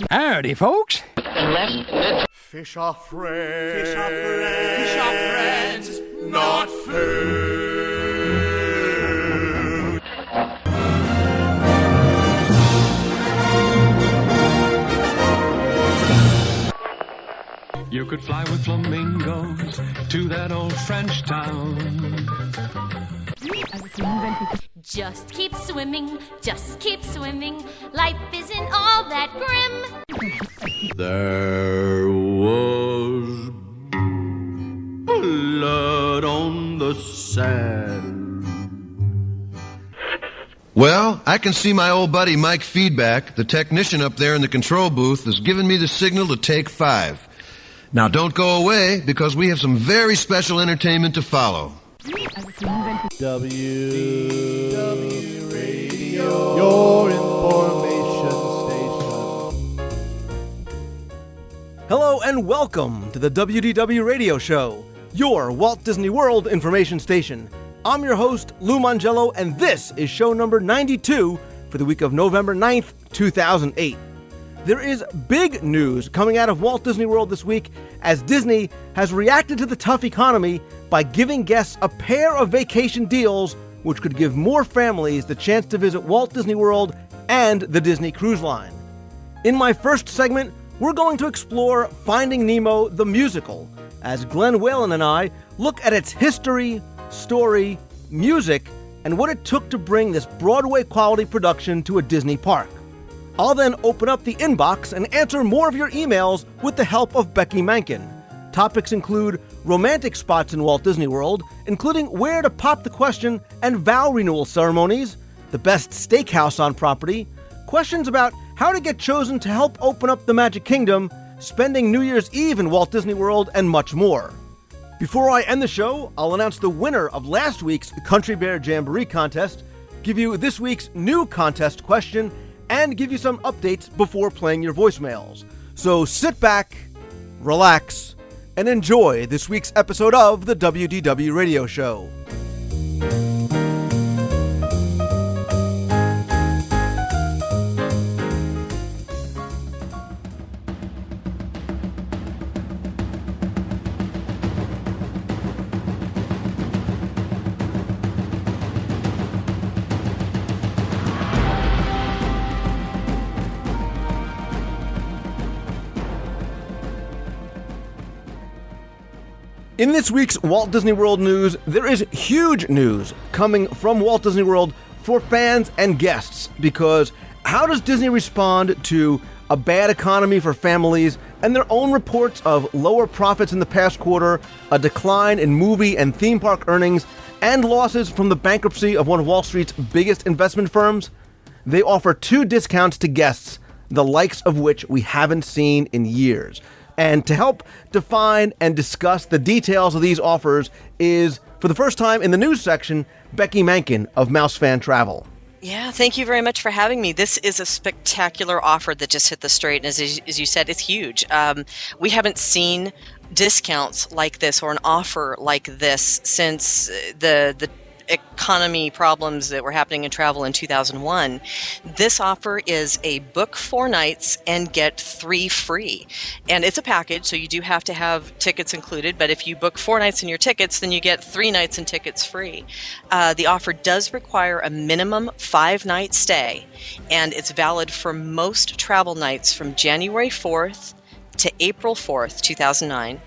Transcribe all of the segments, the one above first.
Howdy, folks. Fish are friends. Fish are friends. Fish are friends, not food. You could fly with flamingos to that old French town. Just keep swimming, just keep swimming. Life isn't all that grim. There was blood on the sand. Well, I can see my old buddy Mike Feedback, the technician up there in the control booth, has given me the signal to take 5. Now don't go away, because we have some very special entertainment to follow. WDW Radio, your information station. Hello and welcome to the WDW Radio Show, your Walt Disney World information station. I'm your host, Lou Mongello, and this is show number 92 for the week of November 9th, 2008. There is big news coming out of Walt Disney World this week as Disney has reacted to the tough economy by giving guests a pair of vacation deals which could give more families the chance to visit Walt Disney World and the Disney Cruise Line. In my first segment, we're going to explore Finding Nemo the musical as Glenn Whalen and I look at its history, story, music, and what it took to bring this Broadway-quality production to a Disney park. I'll then open up the inbox and answer more of your emails with the help of Becky Mankin. Topics include romantic spots in Walt Disney World, including where to pop the question and vow renewal ceremonies, the best steakhouse on property, questions about how to get chosen to help open up the Magic Kingdom, spending New Year's Eve in Walt Disney World, and much more. Before I end the show, I'll announce the winner of last week's Country Bear Jamboree contest, give you this week's new contest question, and give you some updates before playing your voicemails. So sit back, relax, and enjoy this week's episode of the WDW Radio Show. In this week's Walt Disney World news, there is huge news coming from Walt Disney World for fans and guests, because how does Disney respond to a bad economy for families and their own reports of lower profits in the past quarter, a decline in movie and theme park earnings, and losses from the bankruptcy of one of Wall Street's biggest investment firms? They offer 2 discounts to guests, the likes of which we haven't seen in years. And to help define and discuss the details of these offers is, for the first time in the news section, Becky Mankin of Mouse Fan Travel. Yeah, thank you very much for having me. This is a spectacular offer that just hit the street, and as you said, it's huge. We haven't seen discounts like this or an offer like this since the economy problems that were happening in travel in 2001. This offer is a book 4 nights and get 3 free. And it's a package, so you do have to have tickets included, but if you book 4 nights in your tickets, then you get 3 nights and tickets free. The offer does require a minimum 5-night stay, and it's valid for most travel nights from January 4th to April 4th, 2009.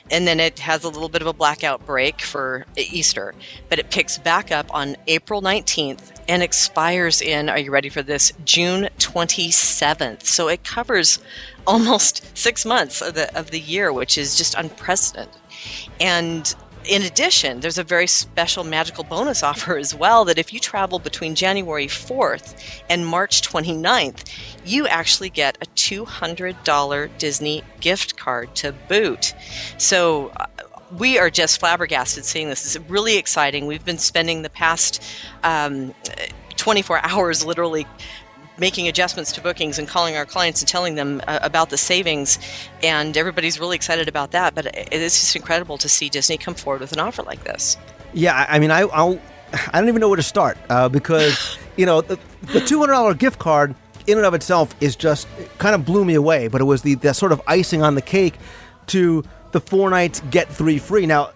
And then it has a little bit of a blackout break for Easter, but it picks back up on April 19th and expires in, are you ready for this, June 27th. So it covers almost 6 months of the year, which is just unprecedented. And in addition, there's a very special magical bonus offer as well, that if you travel between January 4th and March 29th, you actually get a $200 Disney gift card to boot. So we are just flabbergasted seeing this. It's really exciting. We've been spending the past 24 hours literally making adjustments to bookings and calling our clients and telling them about the savings, and everybody's really excited about that. But it's just incredible to see Disney come forward with an offer like this. Yeah, I mean, I don't even know where to start because, the $200 gift card in and of itself is just, it kind of blew me away, but it was the sort of icing on the cake to the 4 nights, get 3 free. Now,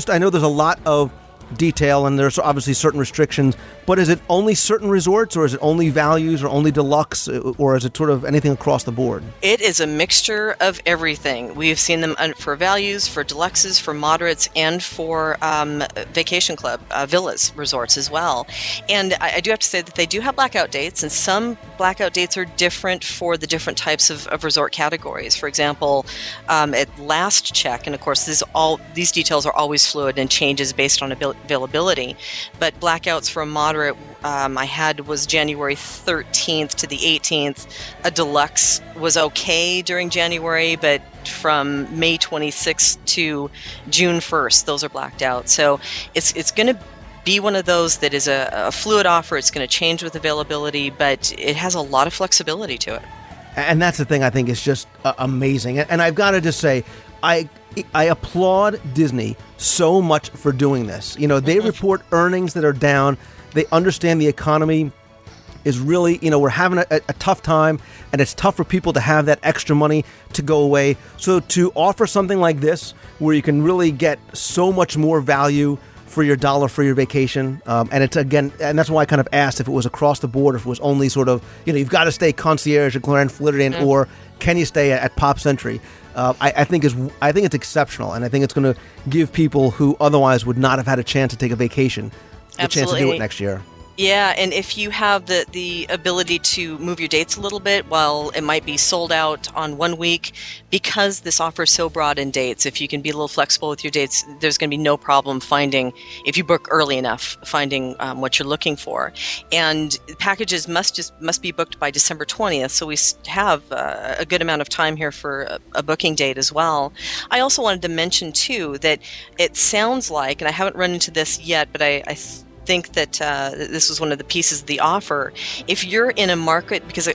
I know there's a lot of detail and there's obviously certain restrictions, but is it only certain resorts, or is it only values, or only deluxe, or is it sort of anything across the board? It is a mixture of everything. We've seen them for values, for deluxes, for moderates, and for vacation club villas resorts as well. And I do have to say that they do have blackout dates, and some blackout dates are different for the different types of resort categories. For example, at last check, and of course these details are always fluid and changes based on availability, but blackouts for a moderate I had was January 13th to the 18th. A deluxe was okay during January, but from May 26th to June 1st, those are blacked out. So it's going to be one of those that is a fluid offer. It's going to change with availability, but it has a lot of flexibility to it. And that's the thing I think is just amazing. And I've got to just say, I applaud Disney so much for doing this. You know, they report earnings that are down. They understand the economy is really, we're having a tough time, and it's tough for people to have that extra money to go away. So to offer something like this, where you can really get so much more value for your dollar for your vacation, and it's and that's why I kind of asked if it was across the board, if it was only sort of, you've got to stay concierge at Grand Floridian, or can you stay at Pop Century? I think it's exceptional, and I think it's going to give people who otherwise would not have had a chance to take a vacation the chance to do it next year. Yeah, and if you have the ability to move your dates a little bit, while it might be sold out on 1 week, because this offer is so broad in dates, if you can be a little flexible with your dates, there's going to be no problem finding, if you book early enough, finding what you're looking for. And packages must be booked by December 20th, so we have a good amount of time here for a booking date as well. I also wanted to mention, too, that it sounds like, and I haven't run into this yet, but I think that this was one of the pieces of the offer. If you're in a market, because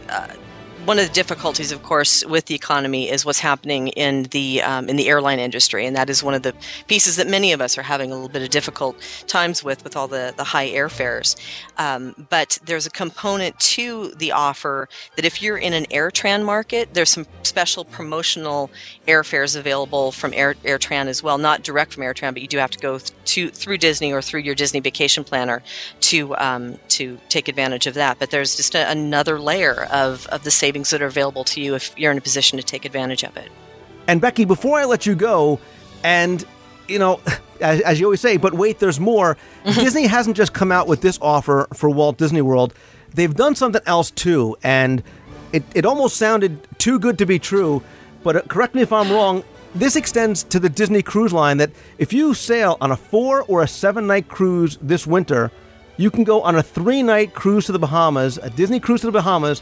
one of the difficulties, of course, with the economy is what's happening in the airline industry, and that is one of the pieces that many of us are having a little bit of difficult times with all the high airfares. But there's a component to the offer that if you're in an AirTran market, there's some special promotional airfares available from AirTran as well, not direct from AirTran, but you do have to go through Disney or through your Disney vacation planner to take advantage of that. But there's just another layer of the savings that are available to you if you're in a position to take advantage of it. And Becky, before I let you go, and as you always say, but wait, there's more. Disney hasn't just come out with this offer for Walt Disney World. They've done something else too, and it almost sounded too good to be true, but correct me if I'm wrong, this extends to the Disney Cruise Line, that if you sail on a 4 or a 7-night cruise this winter, you can go on a 3-night cruise to the Bahamas, a Disney cruise to the Bahamas,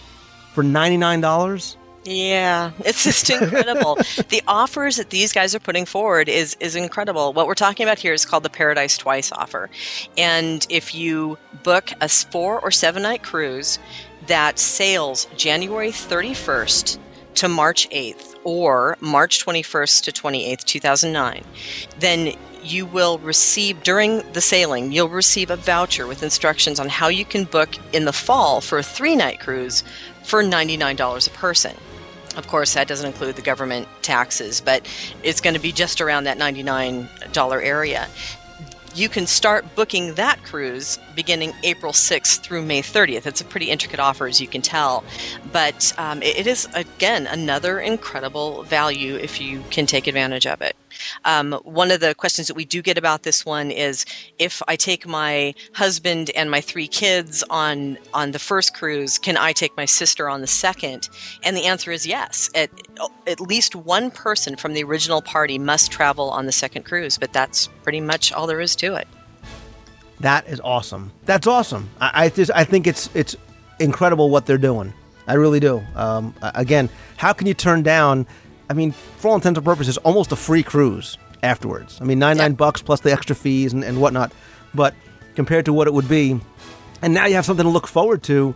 for $99? Yeah, it's just incredible. The offers that these guys are putting forward is incredible. What we're talking about here is called the Paradise Twice offer. And if you book a 4 or 7-night cruise that sails January 31st to March 8th or March 21st to 28th, 2009, then you will receive, during the sailing, you'll receive a voucher with instructions on how you can book in the fall for a 3-night cruise for $99 a person. Of course, that doesn't include the government taxes, but it's going to be just around that $99 area. You can start booking that cruise beginning April 6th through May 30th. It's a pretty intricate offer, as you can tell. But it is, again, another incredible value if you can take advantage of it. One of the questions that we do get about this one is, if I take my husband and my 3 kids on the first cruise, can I take my sister on the second? And the answer is yes. At least one person from the original party must travel on the second cruise, but that's pretty much all there is to it. That is awesome. That's awesome. I think it's incredible what they're doing. I really do. Again, how can you turn down, I mean, for all intents and purposes, almost a free cruise afterwards? I mean, $99 plus the extra fees and whatnot. But compared to what it would be, and now you have something to look forward to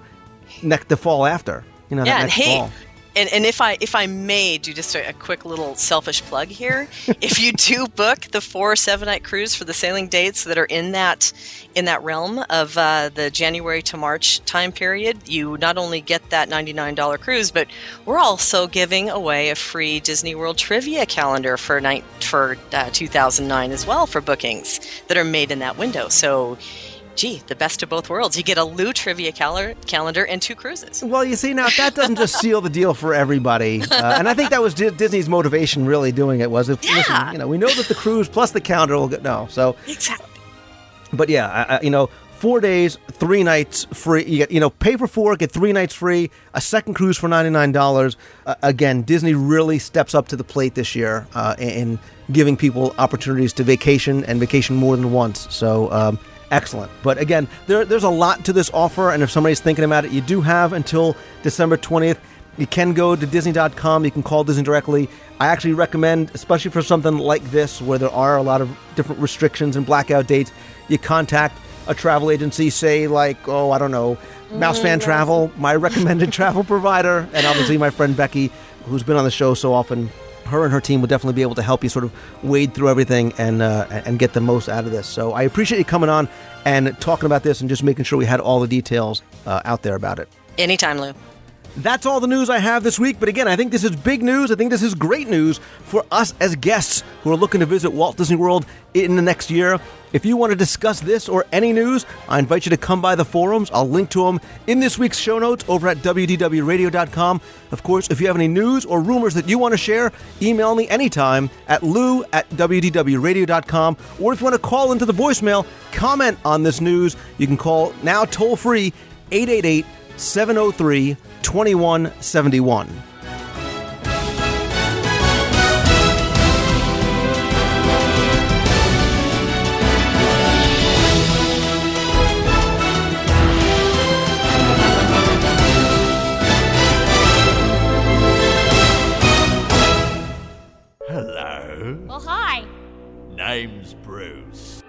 the fall after. And hey, fall. And if I may do just a quick little selfish plug here, if you do book the 4 or 7 night cruise for the sailing dates that are in that realm of the January to March time period, you not only get that $99 cruise, but we're also giving away a free Disney World trivia calendar for 2009 as well for bookings that are made in that window. So, gee, the best of both worlds. You get a Lou trivia calendar and 2 cruises. Well, you see, now that doesn't just seal the deal for everybody. And I think that was Disney's motivation really doing it was, listen, we know that the cruise plus the calendar will get, Exactly. But yeah, 4 days, 3 nights free. You get, pay for 4, get 3 nights free, a second cruise for $99. Again, Disney really steps up to the plate this year in giving people opportunities to vacation and vacation more than once. So, excellent. But again, there's a lot to this offer, and if somebody's thinking about it, you do have until December 20th. You can go to Disney.com. You can call Disney directly. I actually recommend, especially for something like this, where there are a lot of different restrictions and blackout dates, you contact a travel agency, say Mouse Fan Travel, my recommended travel provider, and obviously my friend Becky, who's been on the show so often. Her and her team will definitely be able to help you sort of wade through everything and get the most out of this. So I appreciate you coming on and talking about this and just making sure we had all the details out there about it. Anytime, Lou. That's all the news I have this week. But again, I think this is big news. I think this is great news for us as guests who are looking to visit Walt Disney World in the next year. If you want to discuss this or any news, I invite you to come by the forums. I'll link to them in this week's show notes over at WDWRadio.com. Of course, if you have any news or rumors that you want to share, email me anytime at lou@WDWRadio.com. Or if you want to call into the voicemail, comment on this news, you can call now toll-free 888-703-2171. Hello. Well, hi. Name's Bruce.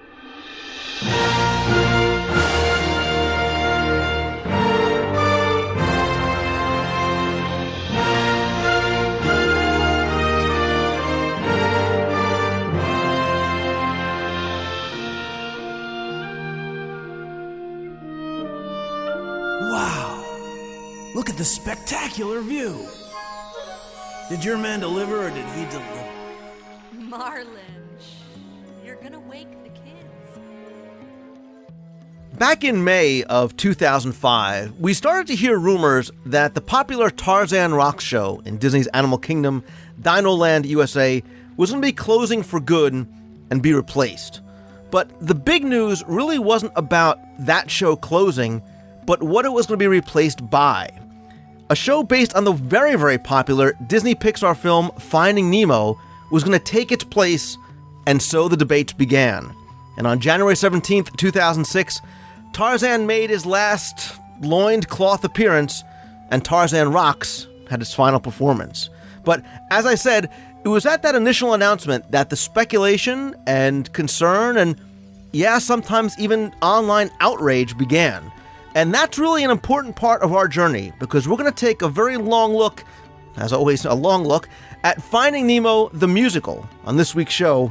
Wow! Look at the spectacular view! Did your man deliver or did he deliver? Marlin, you're gonna wake the kids. Back in May of 2005, we started to hear rumors that the popular Tarzan Rocks show in Disney's Animal Kingdom, Dino Land, USA, was going to be closing for good and be replaced. But the big news really wasn't about that show closing, but what it was going to be replaced by. A show based on the very, very popular Disney Pixar film Finding Nemo was going to take its place, and so the debates began. And on January 17th, 2006, Tarzan made his last loincloth appearance, and Tarzan Rocks had its final performance. But as I said, it was at that initial announcement that the speculation and concern and, sometimes even online outrage began. And that's really an important part of our journey, because we're going to take a very long look, as always, a long look, at Finding Nemo the musical on this week's show.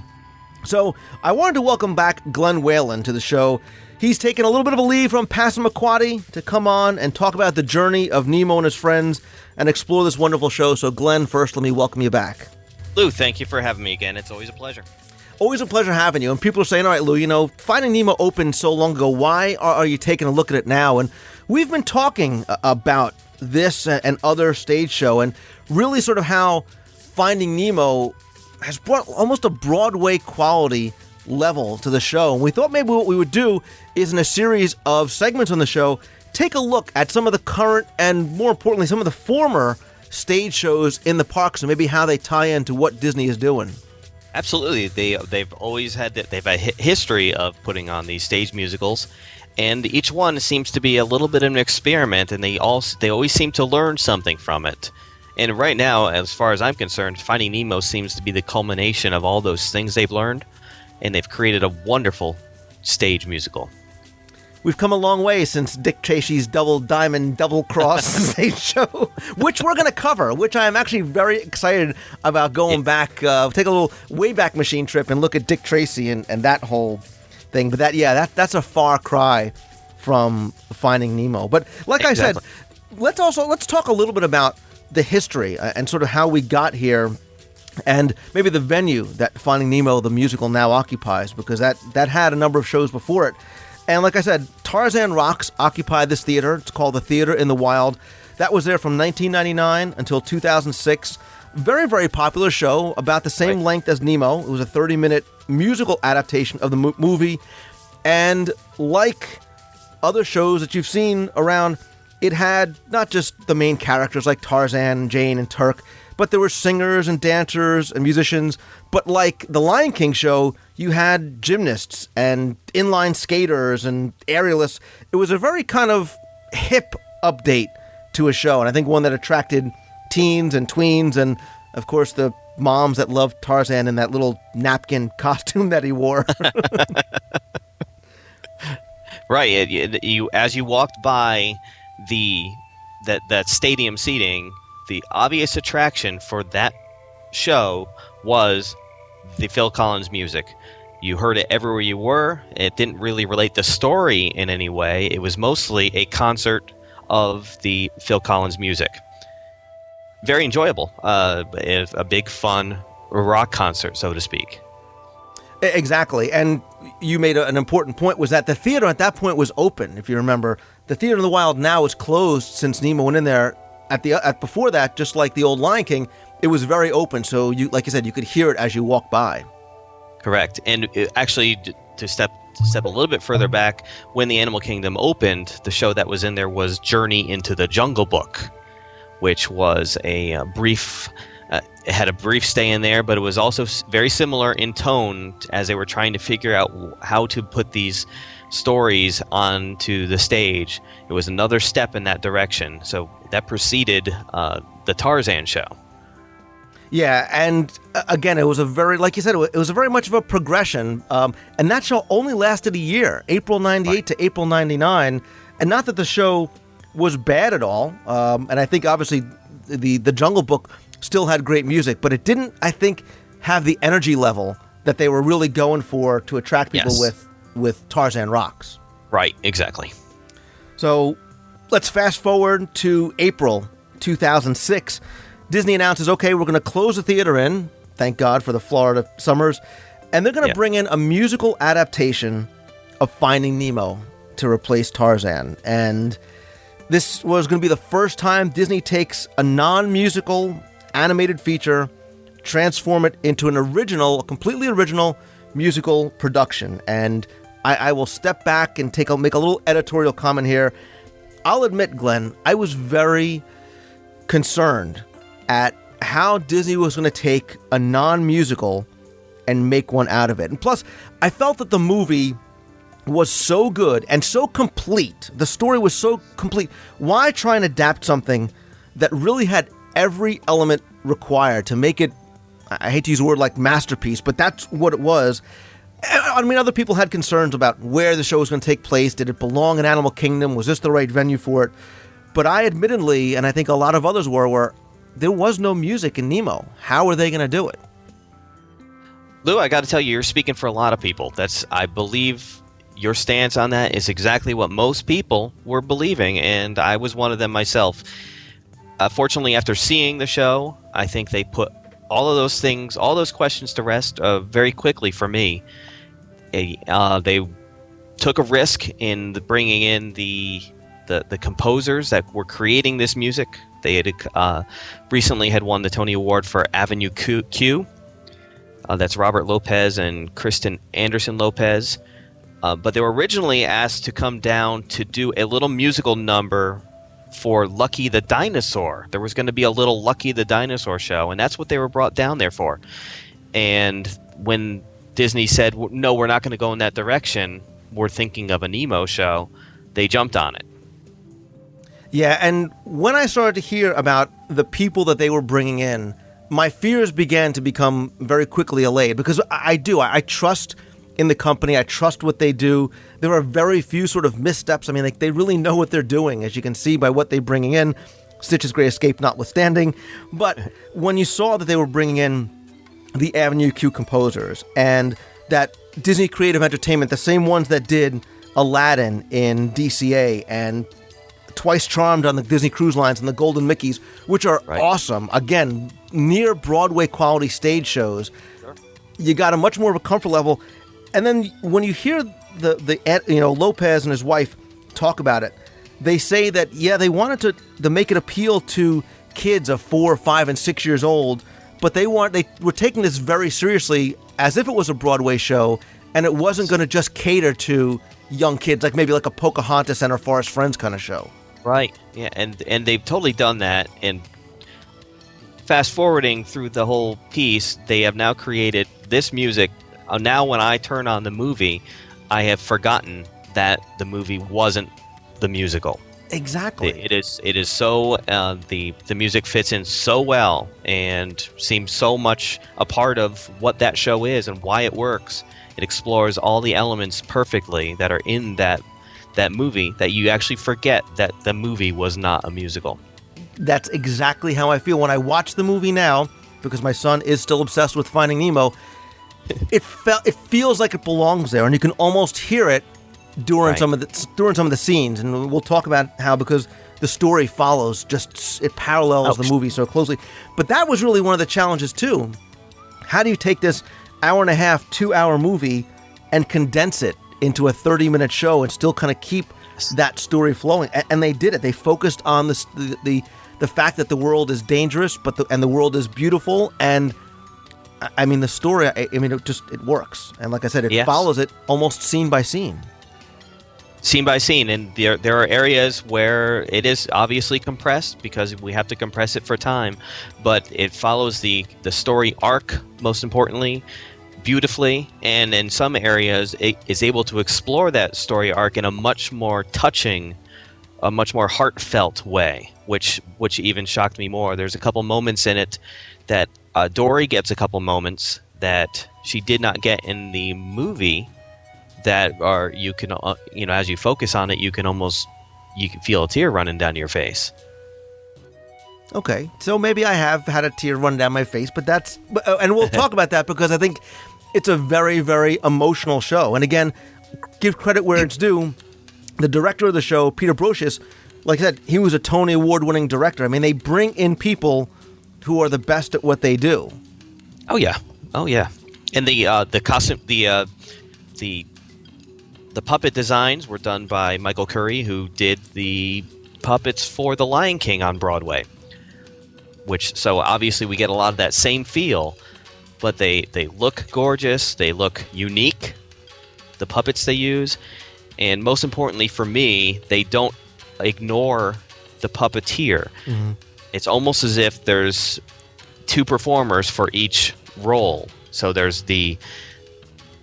So I wanted to welcome back Glenn Whalen to the show. He's taken a little bit of a leave from Passamaquoddy to come on and talk about the journey of Nemo and his friends and explore this wonderful show. So Glenn, first, let me welcome you back. Lou, thank you for having me again. It's always a pleasure. Always a pleasure having you. And people are saying, all right, Lou, Finding Nemo opened so long ago. Why are you taking a look at it now? And we've been talking about this and other stage show and really sort of how Finding Nemo has brought almost a Broadway quality level to the show. And we thought maybe what we would do is, in a series of segments on the show, take a look at some of the current and, more importantly, some of the former stage shows in the parks and maybe how they tie into what Disney is doing. Absolutely. They've always had they've a history of putting on these stage musicals, and each one seems to be a little bit of an experiment, and they always seem to learn something from it. And right now, as far as I'm concerned, Finding Nemo seems to be the culmination of all those things they've learned, and they've created a wonderful stage musical. we've come a long way since Dick Tracy's Double Diamond Double Cross stage show, which we're going to cover, which I am actually very excited about going back, take a little Wayback Machine trip and look at Dick Tracy and that whole thing. But that's a far cry from Finding Nemo. But like I said, let's talk a little bit about the history and sort of how we got here, and maybe the venue that Finding Nemo, the musical, now occupies, because that had a number of shows before it. And like I said, Tarzan Rocks occupied this theater. It's called the Theater in the Wild. That was there from 1999 until 2006. Very, very popular show, about the same length as Nemo. It was a 30-minute musical adaptation of the movie. And like other shows that you've seen around, it had not just the main characters like Tarzan, Jane, and Turk, but there were singers and dancers and musicians. But like the Lion King show, you had gymnasts and inline skaters and aerialists. It was a very kind of hip update to a show, and I think one that attracted teens and tweens and, of course, the moms that loved Tarzan in that little napkin costume that he wore. Right. As you walked by that stadium seating, the obvious attraction for that show was the Phil Collins music. You heard it everywhere you were. It didn't really relate the story in any way. It was mostly a concert of the Phil Collins music. Very enjoyable. A big, fun rock concert, so to speak. Exactly. And you made an important point, was that the theater at that point was open, if you remember. The Theater in the Wild now is closed since Nemo went in there. Before that, just like the old Lion King, it was very open. So, like you said, you could hear it as you walk by. Correct. And actually, to step a little bit further back, when the Animal Kingdom opened, the show that was in there was Journey into the Jungle Book, which was a brief... it had a brief stay in there, but it was also very similar in tone as they were trying to figure out how to put these stories onto the stage. It was another step in that direction. So that preceded the Tarzan show. Yeah, and again, it was a very, like you said, it was a very much of a progression. And that show only lasted a year, April 98 to April 99. And not that the show was bad at all. And I think, obviously, the Jungle Book still had great music, but it didn't, I think, have the energy level that they were really going for to attract people with Tarzan Rocks. Right, exactly. So let's fast forward to April 2006. Disney announces, okay, we're going to close the theater in, thank God for the Florida summers, and they're going to bring in a musical adaptation of Finding Nemo to replace Tarzan. And this was going to be the first time Disney takes a non-musical animated feature, transform it into a completely original musical production. And I will step back and make a little editorial comment here. I'll admit, Glenn, I was very concerned at how Disney was going to take a non-musical and make one out of it. And plus, I felt that the movie was so good and so complete. The story was so complete. Why try and adapt something that really had every element required to make it, I hate to use a word like masterpiece, but that's what it was. I mean, other people had concerns about where the show was going to take place. Did it belong in Animal Kingdom? Was this the right venue for it? But I admittedly, and I think a lot of others were there was no music in Nemo. How are they going to do it? Lou, I got to tell you, you're speaking for a lot of people. I believe your stance on that is exactly what most people were believing, and I was one of them myself. Fortunately, after seeing the show, I think they put all of those things, all those questions to rest very quickly for me. They took a risk in bringing in the composers that were creating this music. They had recently had won the Tony Award for Avenue Q. That's Robert Lopez and Kristen Anderson Lopez. But they were originally asked to come down to do a little musical number for Lucky the Dinosaur. There was going to be a little Lucky the Dinosaur show, and that's what they were brought down there for. And when Disney said, no, we're not going to go in that direction, we're thinking of a Nemo show, they jumped on it. Yeah, and when I started to hear about the people that they were bringing in, my fears began to become very quickly allayed, because I trust in the company. I trust what they do. There are very few sort of missteps. I mean, like, they really know what they're doing, as you can see by what they're bringing in, Stitch's Great Escape notwithstanding. But when you saw that they were bringing in the Avenue Q composers and that Disney Creative Entertainment, the same ones that did Aladdin in DCA and Twice Charmed on the Disney Cruise Lines and the Golden Mickeys, which are awesome. Again, near Broadway quality stage shows. Sure. You got a much more of a comfort level. And then when you hear the Lopez and his wife talk about it, they say that, they wanted to make it appeal to kids of 4, 5, and 6 years old, but they were taking this very seriously as if it was a Broadway show, and it wasn't going to just cater to young kids, like maybe like a Pocahontas and Her Forest Friends kind of show. Right. Yeah, and they've totally done that. And fast forwarding through the whole piece, they have now created this music. Now when I turn on the movie, I have forgotten that the movie wasn't the musical. Exactly. It is so the music fits in so well and seems so much a part of what that show is and why it works. It explores all the elements perfectly that are in that movie that you actually forget that the movie was not a musical. That's exactly how I feel when I watch the movie now, because my son is still obsessed with Finding Nemo. It feels like it belongs there, and you can almost hear it during some of the scenes, and we'll talk about how, because the story follows, it parallels the movie so closely. But that was really one of the challenges too. How do you take this hour and a half, 2-hour movie and condense it into a 30-minute show and still kind of keep that story flowing? And they did it. They focused on the fact that the world is dangerous, and the world is beautiful. And I mean, the story, it works. And like I said, it follows it almost scene by scene. Scene by scene, and there are areas where it is obviously compressed because we have to compress it for time, but it follows the story arc, most importantly, beautifully, and in some areas it is able to explore that story arc in a much more touching, a much more heartfelt way, which even shocked me more. There's a couple moments in it that Dory gets a couple moments that she did not get in the movie, that are, you can, as you focus on it, you can feel a tear running down your face. Okay, so maybe I have had a tear run down my face, and we'll talk about that, because I think it's a very, very emotional show. And again, give credit where it's due. The director of the show, Peter Brocious, like I said, he was a Tony Award-winning director. I mean, they bring in people who are the best at what they do. Oh yeah, and the costume, the puppet designs were done by Michael Curry, who did the puppets for The Lion King on Broadway. So obviously we get a lot of that same feel, but they look gorgeous, they look unique, the puppets they use, and most importantly for me, they don't ignore the puppeteer. Mm-hmm. It's almost as if there's 2 performers for each role. So there's the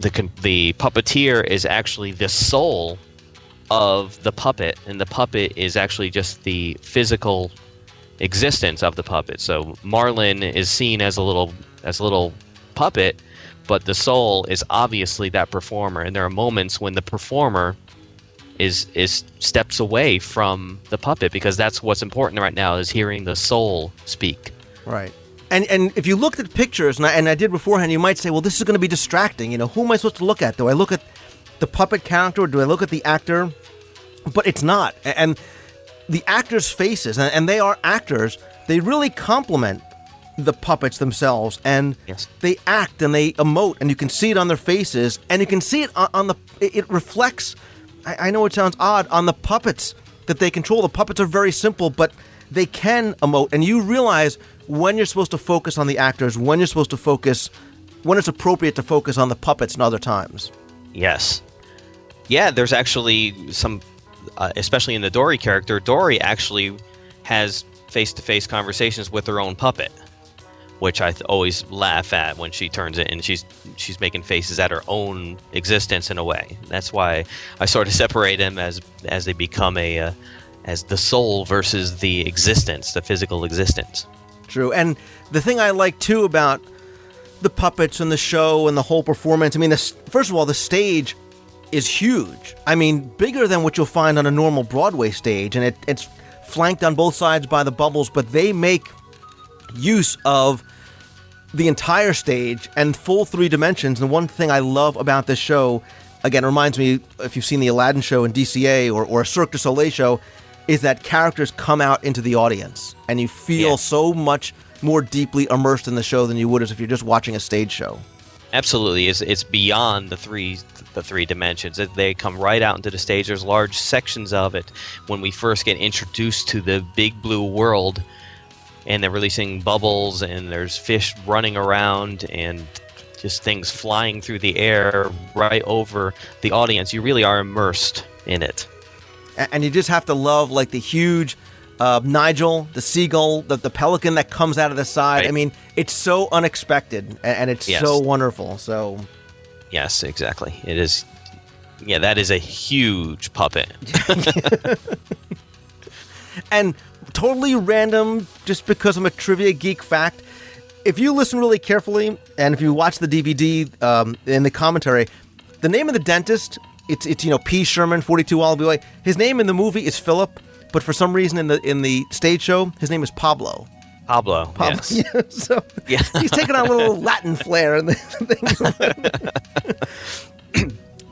puppeteer is actually the soul of the puppet, and the puppet is actually just the physical existence of the puppet. So Marlin is seen as a little puppet, but the soul is obviously that performer. And there are moments when the performer is steps away from the puppet, because that's what's important right now, is hearing the soul speak. Right. And if you looked at pictures, and I did beforehand, you might say, well, this is going to be distracting. Who am I supposed to look at? Do I look at the puppet character, or do I look at the actor? But it's not. And the actors' faces, and they are actors, they really complement the puppets themselves. And they act and they emote, and you can see it on their faces, and you can see it it reflects, I know it sounds odd, on the puppets that they control. The puppets are very simple, but they can emote, and you realize when you're supposed to focus on the actors, when it's appropriate to focus on the puppets and other times. Yes. Yeah, there's actually some, especially in the Dory character, Dory actually has face-to-face conversations with her own puppet, which I always laugh at when she turns it, and she's making faces at her own existence in a way. That's why I sort of separate them as they become as the soul versus the existence, the physical existence. True. And the thing I like too about the puppets and the show and the whole performance. I mean, first of all, the stage is huge. I mean, bigger than what you'll find on a normal Broadway stage, and it's flanked on both sides by the bubbles, but they make use of the entire stage and full 3 dimensions. And one thing I love about this show, again, it reminds me, if you've seen the Aladdin show in DCA or a Cirque du Soleil show, is that characters come out into the audience, and you feel so much more deeply immersed in the show than you would as if you're just watching a stage show. Absolutely, it's beyond the three dimensions. They come right out into the stage. There's large sections of it when we first get introduced to the big blue world, and they're releasing bubbles, and there's fish running around, and just things flying through the air right over the audience. You really are immersed in it. And you just have to love, like, the huge Nigel, the seagull, the pelican that comes out of the side. Right. I mean, it's so unexpected, and it's so wonderful. So, yes, exactly. It is. Yeah, that is a huge puppet. And totally random, just because I'm a trivia geek fact. If you listen really carefully, and if you watch the DVD in the commentary, the name of the dentist, it's P. Sherman, 42 Wallaby Way. His name in the movie is Philip. But for some reason in the stage show, his name is Pablo. Pablo. Yes. Yeah, so he's taking on a little Latin flair in the thing.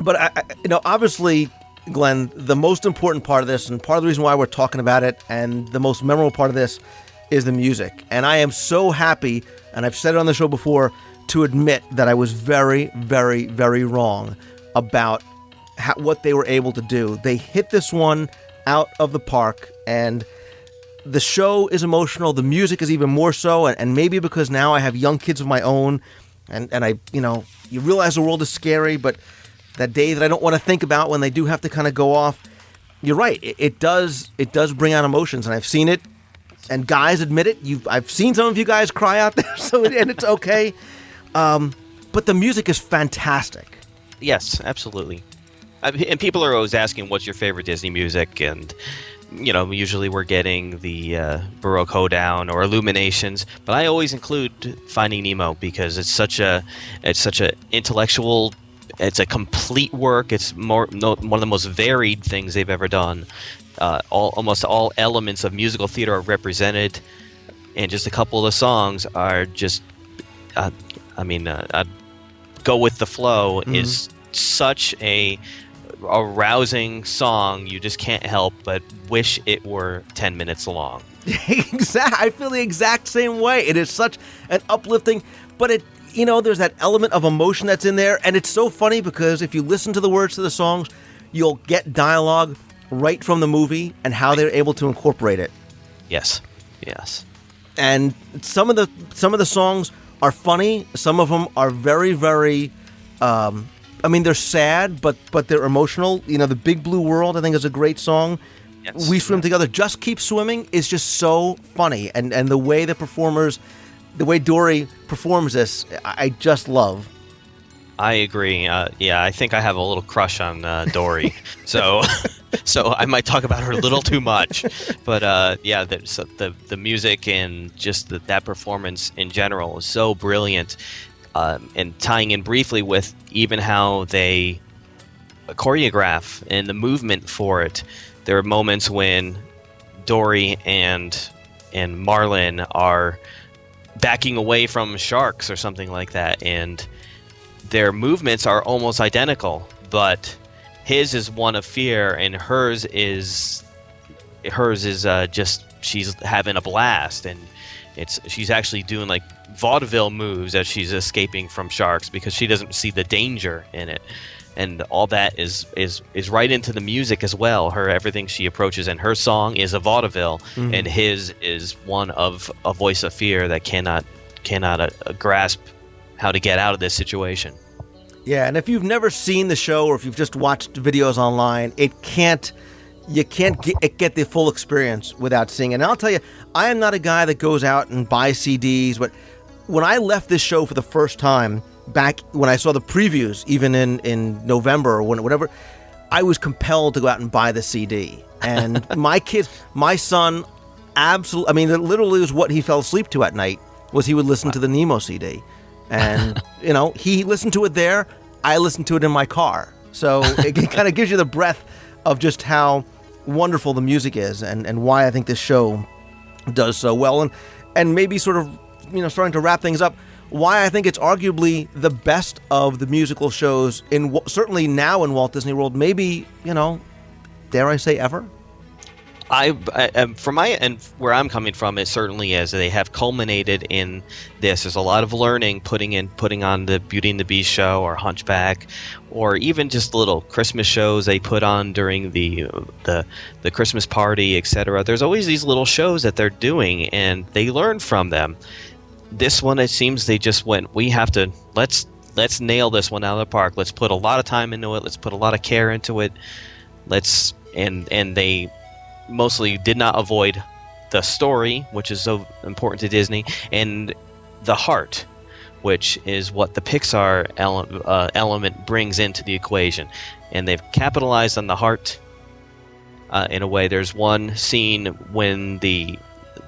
But obviously, Glenn, the most important part of this, and part of the reason why we're talking about it, and the most memorable part of this, is the music. And I am so happy, and I've said it on the show before, to admit that I was very, very, very wrong about what they were able to do. They hit this one out of the park, and the show is emotional. The music is even more so, and maybe because now I have young kids of my own, and I, you realize the world is scary, but that day that I don't want to think about when they do have to kind of go off, you're right. It does bring out emotions, and I've seen it, and guys admit it. I've seen some of you guys cry out there, and it's okay. But the music is fantastic. Yes, absolutely. And people are always asking, what's your favorite Disney music? And, usually we're getting the Baroque Hoedown or Illuminations, but I always include Finding Nemo because it's such a intellectual, it's a complete work. It's one of the most varied things they've ever done. Almost all elements of musical theater are represented, and just a couple of the songs are just, Go With the Flow is such a rousing song. You just can't help but wish it were 10 minutes long. Exactly. I feel the exact same way. It is such an uplifting, but there's that element of emotion that's in there, and it's so funny because if you listen to the words to the songs, you'll get dialogue right from the movie and how they're able to incorporate it. Yes. And some of the songs are funny. Some of them are very, very they're sad, but they're emotional. The Big Blue World, I think, is a great song. Yes. We Swim Together. Just Keep Swimming is just so funny. And the way the way Dory performs this, I just love. I agree. I think I have a little crush on Dory. So I might talk about her a little too much. But the music and just that performance in general is so brilliant. And tying in briefly with even how they choreograph and the movement for it. There are moments when Dory and Marlin are backing away from sharks or something like that, and their movements are almost identical, but his is one of fear, and hers is just she's having a blast, and she's actually doing like vaudeville moves as she's escaping from sharks because she doesn't see the danger in it. And all that is right into the music as well. Everything she approaches, and her song is a vaudeville, and his is one of a voice of fear that cannot grasp how to get out of this situation. Yeah, and if you've never seen the show or if you've just watched videos online, you can't get the full experience without seeing it. And I'll tell you, I am not a guy that goes out and buys CDs, but when I left this show for the first time, back when I saw the previews, even in November or whatever, I was compelled to go out and buy the CD. And my son, absolutely, it literally was what he fell asleep to at night, was he would listen to the Nemo CD. And, he listened to it there. I listened to it in my car. So it kind of gives you the breadth of just how wonderful the music is and why I think this show does so well. And maybe sort of, starting to wrap things up, why I think it's arguably the best of the musical shows, certainly now in Walt Disney World, maybe, dare I say ever? From my end, where I'm coming from, it certainly is. They have culminated in this. There's a lot of learning putting on the Beauty and the Beast show or Hunchback, or even just little Christmas shows they put on during the Christmas party, etc. There's always these little shows that they're doing, and they learn from them. This one, it seems they just went, let's nail this one out of the park. Let's put a lot of time into it. Let's put a lot of care into it. And they mostly did not avoid the story, which is so important to Disney, and the heart, which is what the Pixar element brings into the equation. And they've capitalized on the heart in a way. There's one scene when the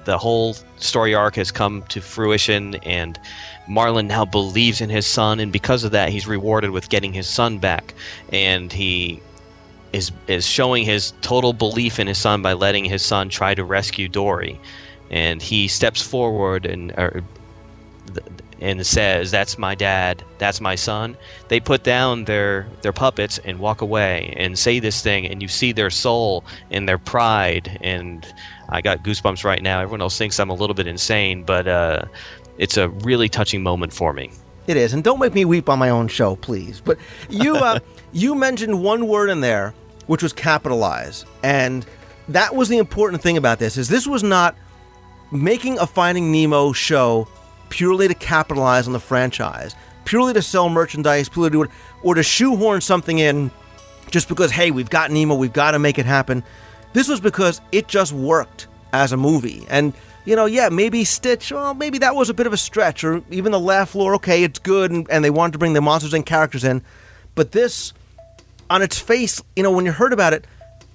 whole story arc has come to fruition, and Marlin now believes in his son, and because of that, he's rewarded with getting his son back. And he is showing his total belief in his son by letting his son try to rescue Dory. And he steps forward and says, "That's my dad, that's my son." They put down their puppets and walk away and say this thing, and you see their soul and their pride. And I got goosebumps right now. Everyone else thinks I'm a little bit insane, but it's a really touching moment for me. It is, and don't make me weep on my own show, please. But you mentioned one word in there, which was capitalize, and that was the important thing about this. Is this was not making a Finding Nemo show purely to capitalize on the franchise, purely to sell merchandise, purely to do it, or to shoehorn something in just because, hey, we've got Nemo, we've got to make it happen. This was because it just worked as a movie. And, maybe Stitch, well, maybe that was a bit of a stretch, or even the Laugh Floor, okay, it's good, and they wanted to bring the monsters and characters in. But this, on its face, when you heard about it,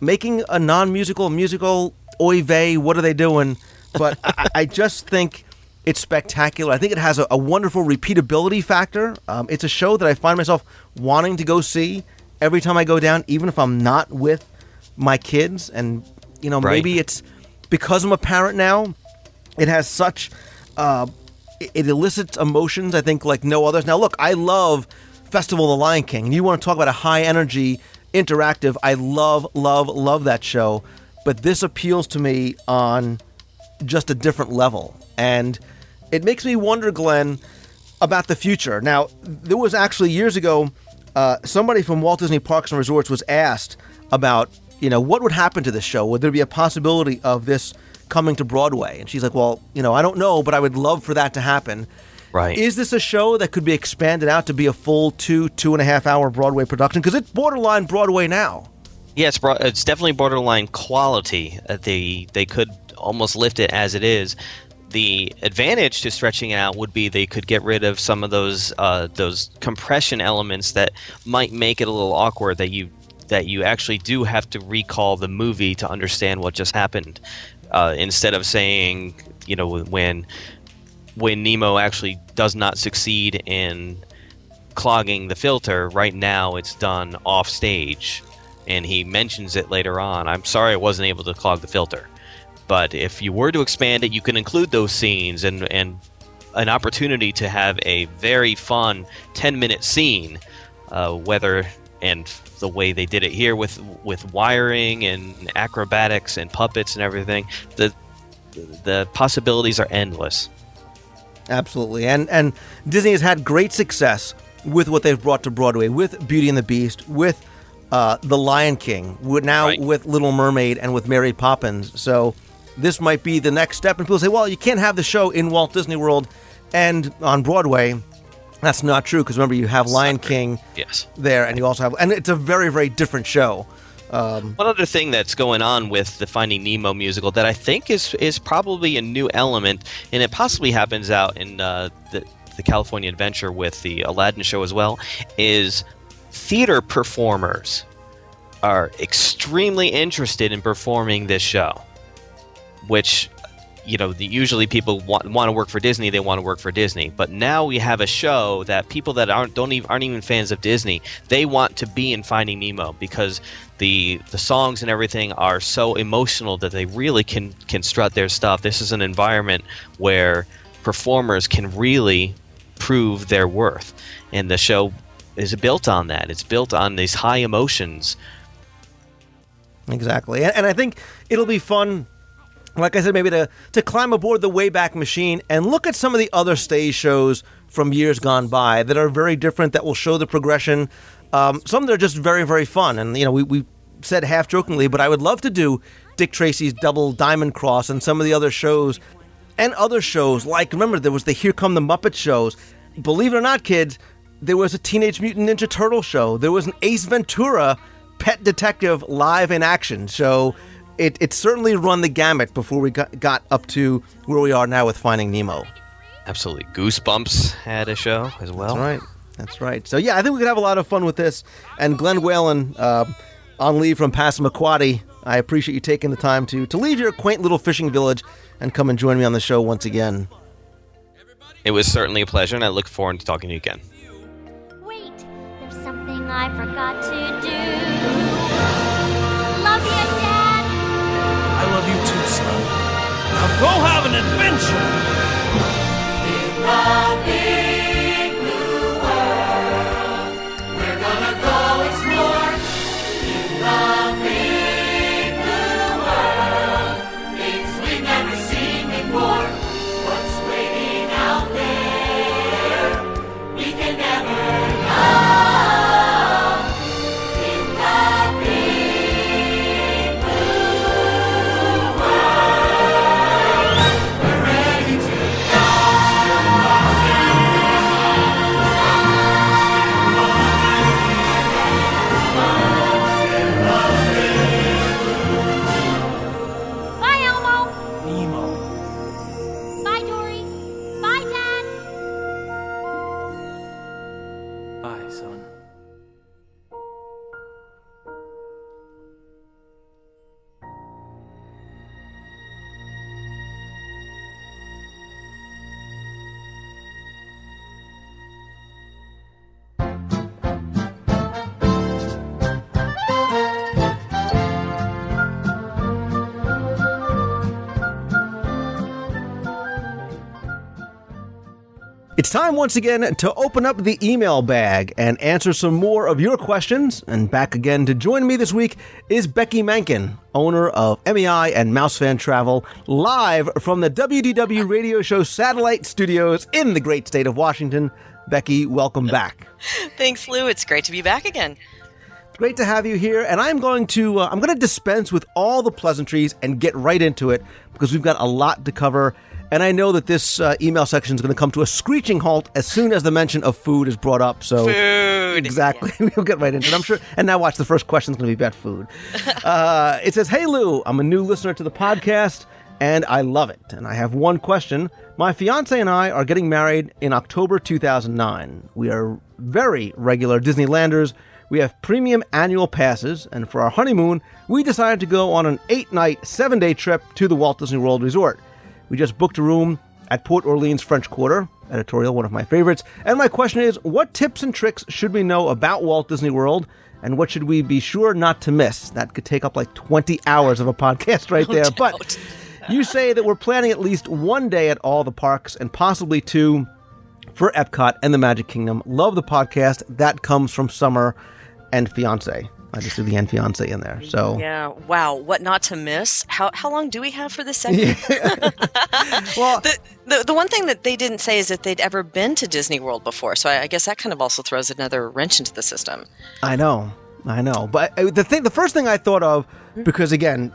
making a non-musical, musical, oy vey, what are they doing? But I just think it's spectacular. I think it has a wonderful repeatability factor. It's a show that I find myself wanting to go see every time I go down, even if I'm not with my kids. And, maybe it's because I'm a parent now, it has such, it elicits emotions, I think, like no others. Now, look, I love Festival of the Lion King, and you want to talk about a high-energy, interactive, I love that show. But this appeals to me on just a different level. And it makes me wonder, Glenn, about the future. Now, there was actually years ago, somebody from Walt Disney Parks and Resorts was asked about, what would happen to this show? Would there be a possibility of this coming to Broadway? And she's like, well, I don't know, but I would love for that to happen. Right. Is this a show that could be expanded out to be a full 2.5 hour Broadway production? Because it's borderline Broadway now. Yeah, it's definitely borderline quality. They could almost lift it as it is. The advantage to stretching out would be they could get rid of some of those compression elements that might make it a little awkward, that you actually do have to recall the movie to understand what just happened. Instead of saying, when Nemo actually does not succeed in clogging the filter, right now it's done off stage, and he mentions it later on. I'm sorry I wasn't able to clog the filter. But if you were to expand it, you can include those scenes and an opportunity to have a very fun 10-minute scene, and the way they did it here with wiring and acrobatics and puppets and everything, the possibilities are endless. Absolutely. And Disney has had great success with what they've brought to Broadway, with Beauty and the Beast, with The Lion King, with Little Mermaid, and with Mary Poppins. So this might be the next step. And people say, well, you can't have the show in Walt Disney World and on Broadway. That's not true, because remember, you have Lion King there, and you also have, and it's a very, very different show. One other thing that's going on with the Finding Nemo musical that I think is probably a new element, and it possibly happens out in the California Adventure with the Aladdin show as well, is theater performers are extremely interested in performing this show, which usually people want to work for Disney. They want to work for Disney. But now we have a show that people that aren't even fans of Disney, they want to be in Finding Nemo because the songs and everything are so emotional that they really can strut their stuff. This is an environment where performers can really prove their worth, and the show is built on that. It's built on these high emotions. Exactly, and I think it'll be fun, like I said, maybe to climb aboard the Wayback Machine and look at some of the other stage shows from years gone by that are very different, that will show the progression. Some that are just very, very fun. And, we said half jokingly, but I would love to do Dick Tracy's Double Diamond Cross and some of the other shows. And other shows, like, remember, there was the Here Come the Muppets shows. Believe it or not, kids, there was a Teenage Mutant Ninja Turtle show. There was an Ace Ventura Pet Detective live in action. So it certainly run the gamut before we got up to where we are now with Finding Nemo. Absolutely. Goosebumps had a show as well. That's right. So, yeah, I think we could have a lot of fun with this. And Glenn Whalen, on leave from Passamaquoddy, I appreciate you taking the time to leave your quaint little fishing village and come and join me on the show once again. It was certainly a pleasure, and I look forward to talking to you again. Wait, there's something I forgot to do. Love you, Dad. I love you too, son. Now go have an adventure! In the big blue world, we're gonna go explore. In the big blue world, things we've never seen before. What's waiting out there, we can never know. In the big blue world, we're ready to Bye, Elmo. Nemo. Bye, Dory. Bye, Dad. Bye, son. It's time once again to open up the email bag and answer some more of your questions. And back again to join me this week is Becky Mankin, owner of MEI and Mousefan Travel, live from the WDW radio show satellite studios in the great state of Washington. Becky, welcome back. Thanks, Lou. It's great to be back again. Great to have you here, and I'm going to dispense with all the pleasantries and get right into it because we've got a lot to cover. And I know that this email section is going to come to a screeching halt as soon as the mention of food is brought up. So Food. Exactly. Yeah. We'll get right into it, I'm sure. And now watch, the first question is going to be about food. It says, "Hey, Lou, I'm a new listener to the podcast, and I love it. And I have one question. My fiance and I are getting married in October 2009. We are very regular Disneylanders. We have premium annual passes, and for our honeymoon, we decided to go on an 8-night, 7-day trip to the Walt Disney World Resort. We just booked a room at Port Orleans French Quarter, editorial, one of my favorites. And my question is, what tips and tricks should we know about Walt Disney World, and what should we be sure not to miss?" That could take up like 20 hours of a podcast right there. But you say that we're planning at least one day at all the parks and possibly 2 for Epcot and the Magic Kingdom. Love the podcast. That comes from Summer and Fiance. I just threw the and fiance in there. So yeah, wow, what not to miss? How long do we have for this segment? Yeah. Well, the one thing that they didn't say is that they'd ever been to Disney World before. So I guess that kind of also throws another wrench into the system. I know. But the first thing I thought of, because again,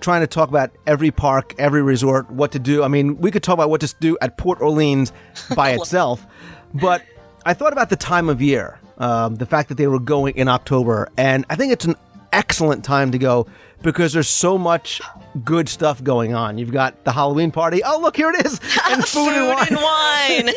trying to talk about every park, every resort, what to do. I mean, we could talk about what to do at Port Orleans by itself, but I thought about the time of year. The fact that they were going in October, and I think it's an excellent time to go because there's so much good stuff going on. You've got the Halloween party. Oh, look, here it is. And food and wine.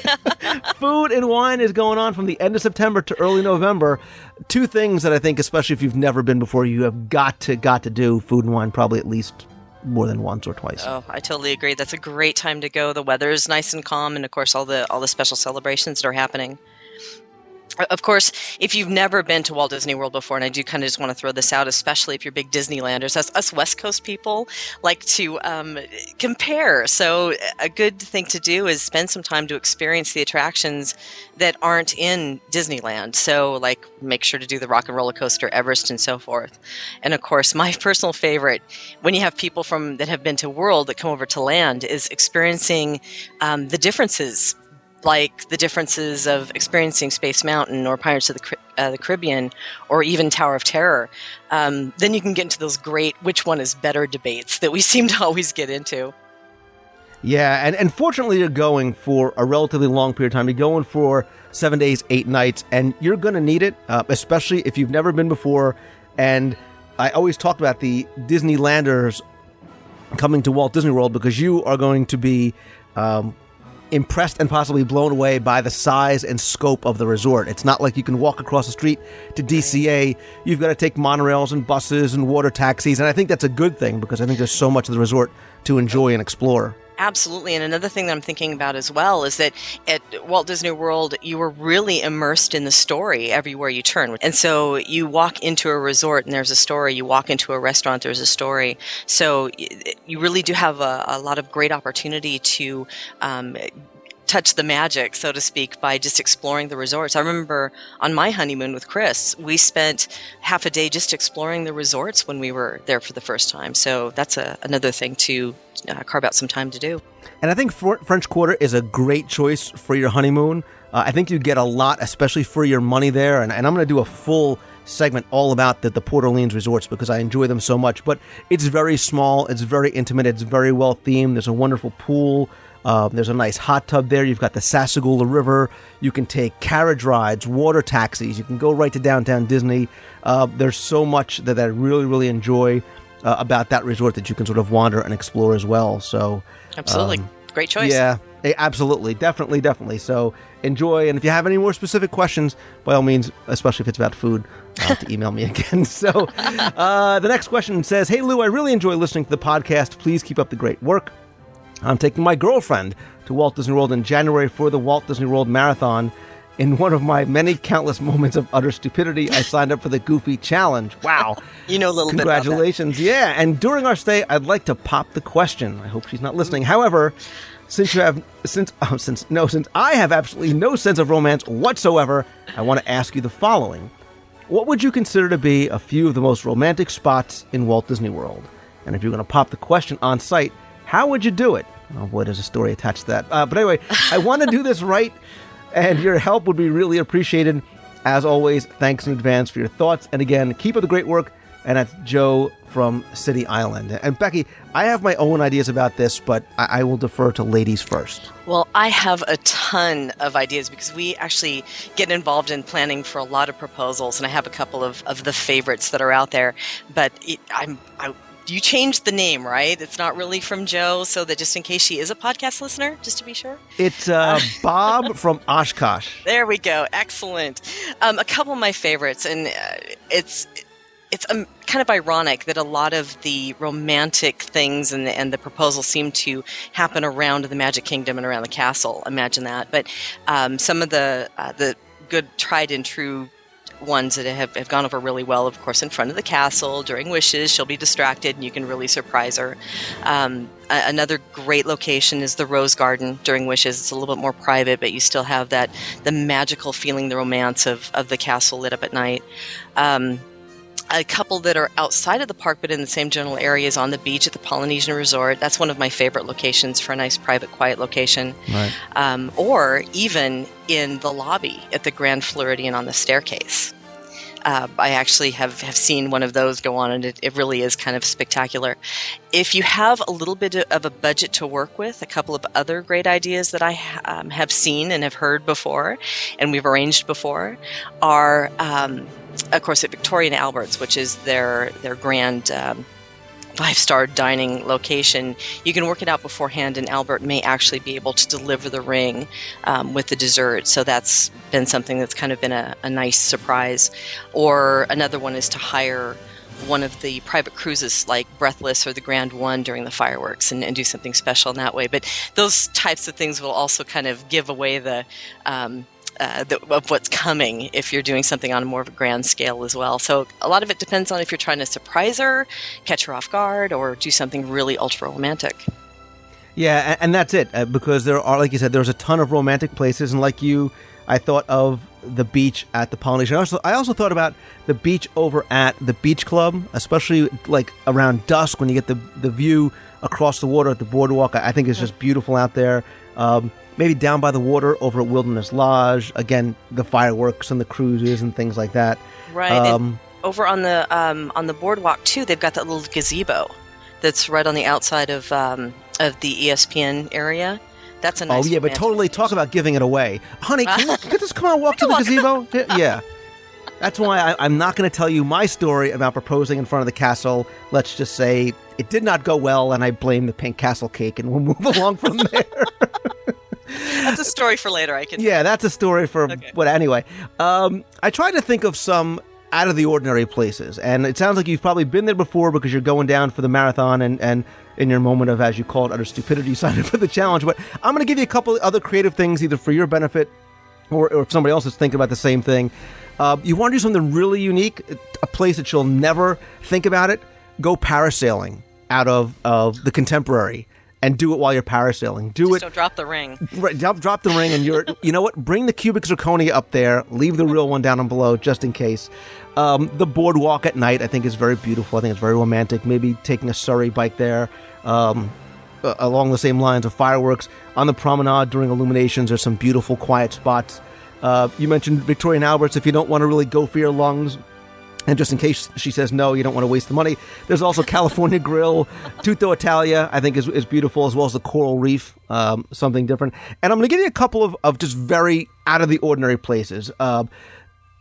Food and wine is going on from the end of September to early November. 2 things that I think, especially if you've never been before, you have got to do. Food and wine probably at least more than once or twice. Oh, I totally agree. That's a great time to go. The weather is nice and calm, and of course, all the special celebrations that are happening. Of course, if you've never been to Walt Disney World before, and I do kind of just want to throw this out, especially if you're big Disneylanders, us West Coast people like to compare. So a good thing to do is spend some time to experience the attractions that aren't in Disneyland. So like make sure to do the Rock and Roller Coaster, Everest, and so forth. And of course, my personal favorite, when you have people that have been to World that come over to Land, is experiencing the differences, like the differences of experiencing Space Mountain or Pirates of the Caribbean or even Tower of Terror. Then you can get into those great which one is better debates that we seem to always get into. Yeah, and fortunately you're going for a relatively long period of time. You're going for 7 days, 8 nights, and you're going to need it, especially if you've never been before. And I always talk about the Disneylanders coming to Walt Disney World because you are going to be impressed and possibly blown away by the size and scope of the resort. It's not like you can walk across the street to DCA. You've got to take monorails and buses and water taxis, and I think that's a good thing because I think there's so much of the resort to enjoy and explore. Absolutely. And another thing that I'm thinking about as well is that at Walt Disney World, you were really immersed in the story everywhere you turn. And so you walk into a resort and there's a story. You walk into a restaurant, there's a story. So you really do have a lot of great opportunity to touch the magic, so to speak, by just exploring the resorts. I remember on my honeymoon with Chris, we spent half a day just exploring the resorts when we were there for the first time. So that's another thing to carve out some time to do. And I think French Quarter is a great choice for your honeymoon. I think you get a lot, especially for your money there. And I'm going to do a full segment all about the Port Orleans resorts because I enjoy them so much. But it's very small. It's very intimate. It's very well themed. There's a wonderful pool. There's a nice hot tub there. You've got the Sassagoula River. You can take carriage rides, water taxis. You can go right to downtown Disney. There's so much that I really, really enjoy about that resort that you can sort of wander and explore as well. So absolutely. Great choice. Yeah, absolutely. Definitely. So enjoy. And if you have any more specific questions, by all means, especially if it's about food, to email me again. So the next question says, "Hey, Lou, I really enjoy listening to the podcast. Please keep up the great work. I'm taking my girlfriend to Walt Disney World in January for the Walt Disney World Marathon. In one of my many countless moments of utter stupidity, I signed up for the Goofy Challenge." Wow. You know a little Congratulations. bit about that. Yeah. And during our stay, I'd like to pop the question. I hope she's not listening. However, since I have absolutely no sense of romance whatsoever, I want to ask you the following. What would you consider to be a few of the most romantic spots in Walt Disney World? And if you're going to pop the question on site, how would you do it? Oh boy, there's a story attached to that. But anyway, I want to do this right, and your help would be really appreciated. As always, thanks in advance for your thoughts. And again, keep up the great work. And that's Joe from City Island. And Becky, I have my own ideas about this, but I will defer to ladies first. Well, I have a ton of ideas because we actually get involved in planning for a lot of proposals, and I have a couple of the favorites that are out there. But you changed the name, right? It's not really from Joe, so that just in case she is a podcast listener, just to be sure. It's Bob from Oshkosh. There we go. Excellent. A couple of my favorites, and it's kind of ironic that a lot of the romantic things and the proposals seem to happen around the Magic Kingdom and around the castle. Imagine that. But some of the good tried and true ones that have gone over really well, of course, in front of the castle during Wishes, she'll be distracted and you can really surprise her. Another great location is the Rose Garden during Wishes. It's a little bit more private, but you still have the magical feeling, the romance of the castle lit up at night. A couple that are outside of the park but in the same general areas on the beach at the Polynesian Resort. That's one of my favorite locations for a nice private quiet location. Right. Or even in the lobby at the Grand Floridian on the staircase. I actually have seen one of those go on, and it really is kind of spectacular. If you have a little bit of a budget to work with, a couple of other great ideas that I have seen and have heard before and we've arranged before are... of course, at Victoria and Albert's, which is their grand 5-star dining location, you can work it out beforehand, and Albert may actually be able to deliver the ring with the dessert. So that's been something that's kind of been a nice surprise. Or another one is to hire one of the private cruises like Breathless or the Grand One during the fireworks and do something special in that way. But those types of things will also kind of give away the of what's coming if you're doing something on a more of a grand scale as well. So a lot of it depends on if you're trying to surprise her, catch her off guard, or do something really ultra romantic. Yeah, and that's it, because there are, like you said, there's a ton of romantic places, and like you, I thought of the beach at the Polynesian. I also thought about the beach over at the beach club, especially like around dusk when you get the view across the water at the boardwalk. I think it's just beautiful out there. Maybe down by the water over at Wilderness Lodge. Again, the fireworks and the cruises and things like that. Right. And over on the boardwalk too, they've got that little gazebo that's right on the outside of the ESPN area. That's a nice. Oh yeah, but totally talk about giving it away, honey. Can you just come on, walk to the gazebo? Yeah. That's why I'm not going to tell you my story about proposing in front of the castle. Let's just say it did not go well, and I blame the pink castle cake, and we'll move along from there. That's a story for later. I can. Yeah, that's a story for. Okay. But anyway, I tried to think of some out of the ordinary places, and it sounds like you've probably been there before because you're going down for the marathon, and in your moment of, as you call it, utter stupidity, you signed up for the challenge. But I'm going to give you a couple other creative things, either for your benefit or if somebody else is thinking about the same thing. You want to do something really unique, a place that you'll never think about it, go parasailing out of the Contemporary. And do it while you're parasailing. Don't drop the ring. Right, drop the ring, and you know what? Bring the cubic zirconia up there. Leave the real one down and below, just in case. The boardwalk at night, I think, is very beautiful. I think it's very romantic. Maybe taking a Surrey bike there, along the same lines of fireworks. On the promenade during illuminations, there's some beautiful, quiet spots. You mentioned Victoria and Albert's. If you don't want to really go for your lungs, and just in case she says no, you don't want to waste the money, there's also California Grill. Tutto Italia, I think, is beautiful, as well as the Coral Reef, something different. And I'm going to give you a couple of just very out-of-the-ordinary places.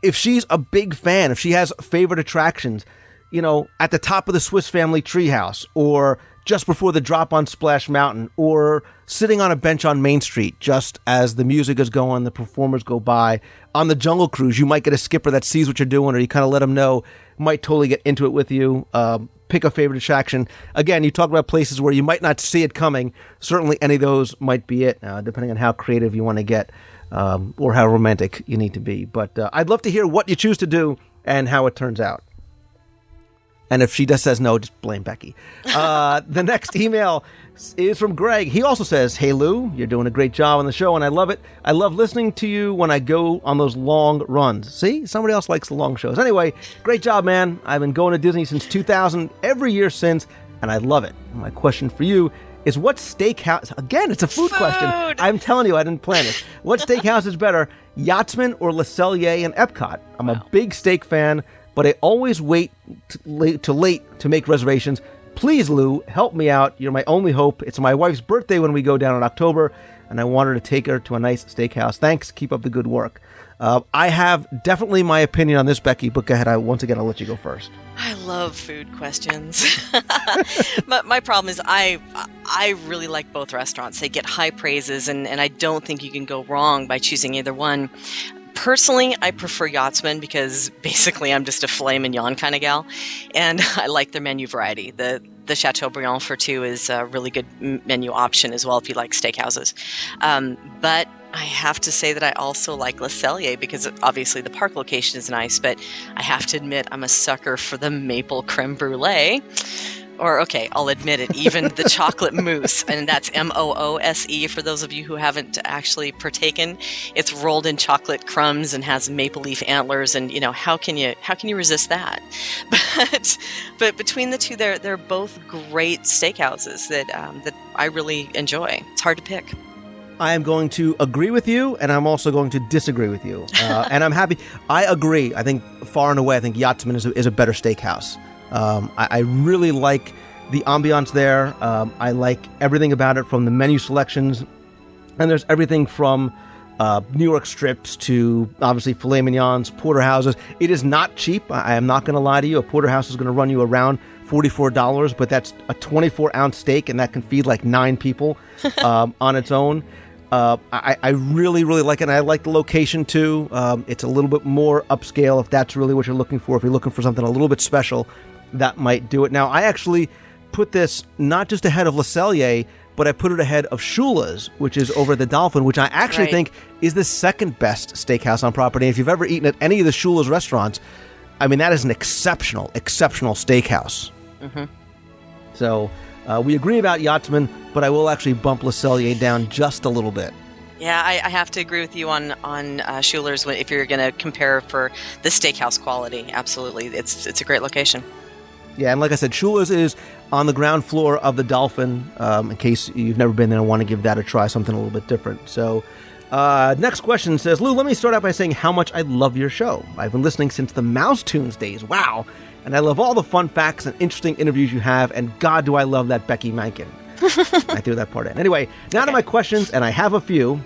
If she's a big fan, if she has favorite attractions, at the top of the Swiss Family Treehouse, or just before the drop on Splash Mountain, or sitting on a bench on Main Street just as the music is going, the performers go by. On the Jungle Cruise, you might get a skipper that sees what you're doing, or you kind of let them know, might totally get into it with you. Pick a favorite attraction. Again, you talk about places where you might not see it coming. Certainly any of those might be it, depending on how creative you want to get, or how romantic you need to be. But I'd love to hear what you choose to do and how it turns out. And if she just says no, just blame Becky. The next email is from Greg. He also says, "Hey Lou, you're doing a great job on the show, and I love it. I love listening to you when I go on those long runs." See, somebody else likes the long shows. Anyway, great job, man. I've been going to Disney since 2000, every year since, and I love it. My question for you is, what steakhouse? Again, it's a food question. I'm telling you, I didn't plan it. What steakhouse is better, Yachtsman or Le Cellier in Epcot? I'm a big steak fan, but I always wait too late to make reservations. Please, Lou, help me out. You're my only hope. It's my wife's birthday when we go down in October, and I want her to take her to a nice steakhouse. Thanks. Keep up the good work. I have definitely my opinion on this, Becky, but go ahead. Once again, I'll let you go first. I love food questions. My problem is I really like both restaurants. They get high praises, and I don't think you can go wrong by choosing either one. Personally, I prefer Yachtsman because basically I'm just a filet mignon kind of gal, and I like their menu variety. The Chateaubriand for two is a really good menu option as well if you like steakhouses. But I have to say that I also like Le Cellier because obviously the park location is nice, but I have to admit I'm a sucker for the maple creme brulee. Or, okay, I'll admit it, even the chocolate mousse, and that's MOOSE for those of you who haven't actually partaken. It's rolled in chocolate crumbs and has maple leaf antlers, and how can you resist that? But between the two, they're both great steakhouses that I really enjoy. It's hard to pick. I am going to agree with you, and I'm also going to disagree with you. And I'm happy. I agree. I think far and away, I think Yachtsman is a better steakhouse. I really like the ambiance there. I like everything about it, from the menu selections. And there's everything from New York strips to, obviously, filet mignons, porterhouses. It is not cheap. I am not going to lie to you. A porterhouse is going to run you around $44, but that's a 24-ounce steak, and that can feed like 9 people on its own. I really, really like it, and I like the location, too. It's a little bit more upscale if that's really what you're looking for. If you're looking for something a little bit special, that might do it. Now, I actually put this not just ahead of Le Cellier, but I put it ahead of Shula's, which is over at the Dolphin, which I actually think is the second best steakhouse on property. If you've ever eaten at any of the Shula's restaurants, I mean, that is an exceptional steakhouse. Mm-hmm. So we agree about Yachtsman, but I will actually bump Le Cellier down just a little bit. Yeah, I have to agree with you on Schuler's if you're going to compare for the steakhouse quality. Absolutely. It's a great location. Yeah, and like I said, Schuler's is on the ground floor of the Dolphin, in case you've never been there and want to give that a try, something a little bit different. So, next question says, Lou, let me start out by saying how much I love your show. I've been listening since the Mouse Tunes days. Wow. And I love all the fun facts and interesting interviews you have, and God, do I love that Becky Mankin. I threw that part in. Anyway, now to my questions, and I have a few.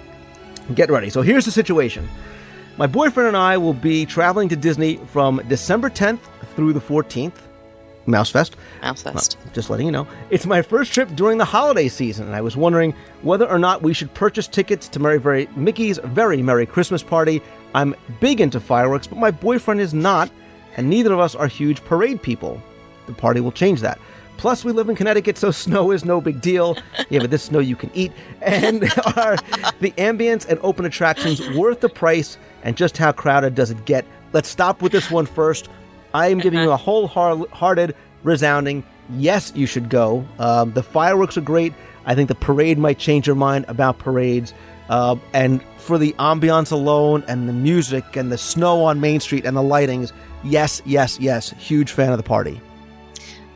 Get ready. So here's the situation. My boyfriend and I will be traveling to Disney from December 10th through the 14th. Mousefest. Mousefest. Well, just letting you know. It's my first trip during the holiday season, and I was wondering whether or not we should purchase tickets to Mickey's Very Merry Christmas Party. I'm big into fireworks, but my boyfriend is not, and neither of us are huge parade people. The party will change that. Plus, we live in Connecticut, so snow is no big deal. Yeah, but this snow you can eat. And are the ambience and open attractions worth the price, and just how crowded does it get? Let's stop with this one first. I am giving you a wholehearted, resounding, yes, you should go. The fireworks are great. I think the parade might change your mind about parades. And for the ambiance alone and the music and the snow on Main Street and the lightings, yes, yes, yes. Huge fan of the party.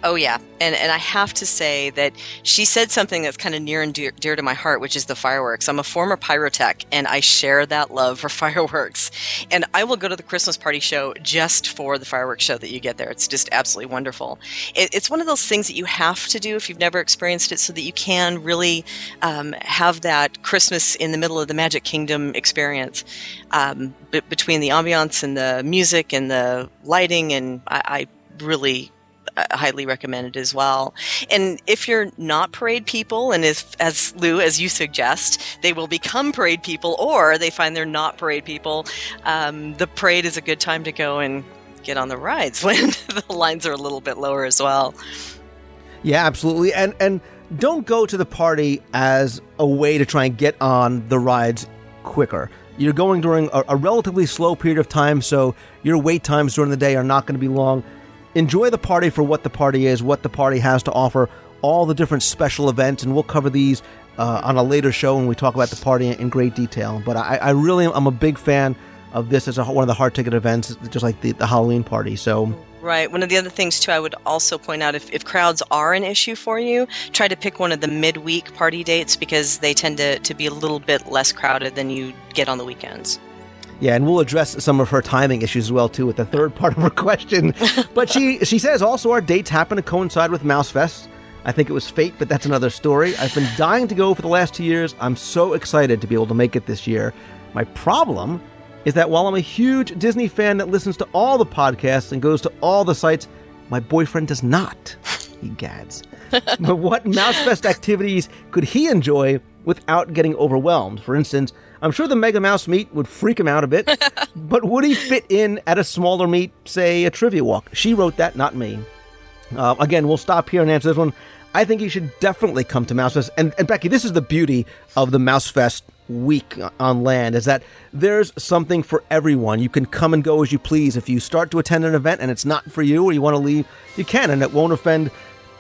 Oh, yeah. And I have to say that she said something that's kind of near and dear to my heart, which is the fireworks. I'm a former pyrotech, and I share that love for fireworks. And I will go to the Christmas party show just for the fireworks show that you get there. It's just absolutely wonderful. It's one of those things that you have to do if you've never experienced it so that you can really have that Christmas in the middle of the Magic Kingdom experience between the ambiance and the music and the lighting. And I really highly recommend it as well. And if you're not parade people, and as Lou, as you suggest, they will become parade people, or they find they're not parade people, the parade is a good time to go and get on the rides when the lines are a little bit lower as well. Yeah, absolutely. And don't go to the party as a way to try and get on the rides quicker. You're going during a relatively slow period of time, so your wait times during the day are not going to be long. Enjoy the party for what the party is, what the party has to offer, all the different special events, and we'll cover these on a later show when we talk about the party in great detail. But I really am a big fan of this as one of the hard ticket events, just like the Halloween party. So. Right. One of the other things, too, I would also point out, if crowds are an issue for you, try to pick one of the midweek party dates because they tend to be a little bit less crowded than you get on the weekends. Yeah, and we'll address some of her timing issues as well, too, with the third part of her question. But she says also our dates happen to coincide with Mousefest. I think it was fate, but that's another story. I've been dying to go for the last 2 years. I'm so excited to be able to make it this year. My problem is that while I'm a huge Disney fan that listens to all the podcasts and goes to all the sites, my boyfriend does not. He gads. But what Mousefest activities could he enjoy without getting overwhelmed? For instance, I'm sure the Mega Mouse meet would freak him out a bit, but would he fit in at a smaller meet, say a trivia walk? She wrote that, not me. Again, we'll stop here and answer this one. I think he should definitely come to Mousefest. And Becky, this is the beauty of the Mousefest week on land, is that there's something for everyone. You can come and go as you please. If you start to attend an event and it's not for you or you want to leave, you can, and it won't offend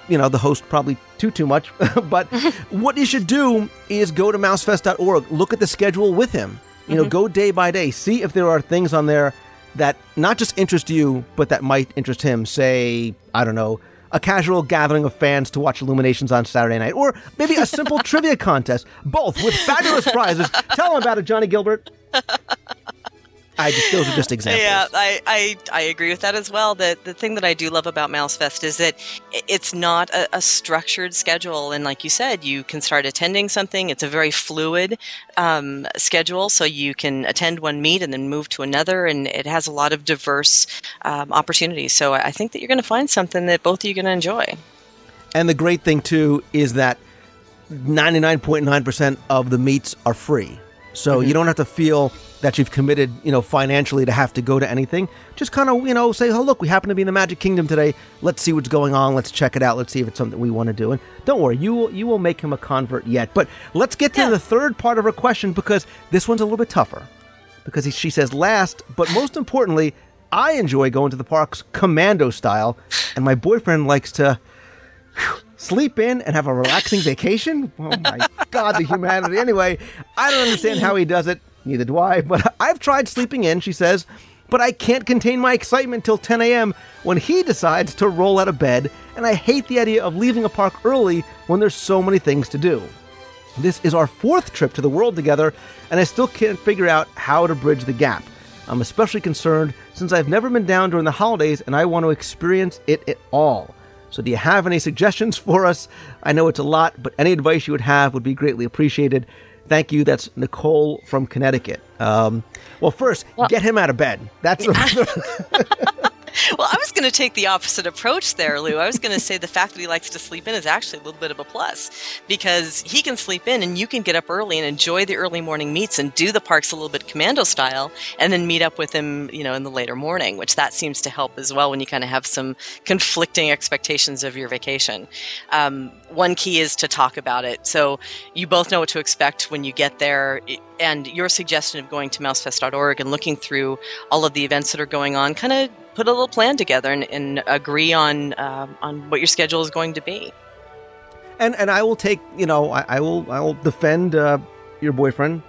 the host probably too much. But what you should do is go to mousefest.org, look at the schedule with him. Go day by day, see if there are things on there that not just interest you, but that might interest him. Say, I don't know, a casual gathering of fans to watch Illuminations on Saturday night, or maybe a simple trivia contest, both with fabulous prizes. Tell him about it, Johnny Gilbert. Those are just examples. Yeah, I agree with that as well. The thing that I do love about Mousefest is that it's not a structured schedule. And like you said, you can start attending something. It's a very fluid schedule, so you can attend one meet and then move to another. And it has a lot of diverse opportunities. So I think that you're going to find something that both of you are going to enjoy. And the great thing, too, is that 99.9% of the meets are free. So you don't have to feel that you've committed, financially to have to go to anything. Just kind of, say, oh, look, we happen to be in the Magic Kingdom today. Let's see what's going on. Let's check it out. Let's see if it's something we want to do. And don't worry, you will make him a convert yet. But let's get to the third part of her question, because this one's a little bit tougher. Because she says last, but most importantly, I enjoy going to the parks commando style, and my boyfriend likes to sleep in and have a relaxing vacation? Oh my God, the humanity. Anyway, I don't understand how he does it. Neither do I. But I've tried sleeping in, she says, but I can't contain my excitement till 10 a.m. when he decides to roll out of bed, and I hate the idea of leaving a park early when there's so many things to do. This is our fourth trip to the world together, and I still can't figure out how to bridge the gap. I'm especially concerned since I've never been down during the holidays, and I want to experience it all. So do you have any suggestions for us? I know it's a lot, but any advice you would have would be greatly appreciated. Thank you. That's Nicole from Connecticut. First, get him out of bed. That's Well, I was going to take the opposite approach there, Lou. I was going to say the fact that he likes to sleep in is actually a little bit of a plus, because he can sleep in and you can get up early and enjoy the early morning meets and do the parks a little bit commando style, and then meet up with him, in the later morning, which that seems to help as well when you kind of have some conflicting expectations of your vacation. One key is to talk about it. So you both know what to expect when you get there. And your suggestion of going to mousefest.org and looking through all of the events that are going on, kind of put a little plan together and agree on what your schedule is going to be. And I will take, I will defend your boyfriend,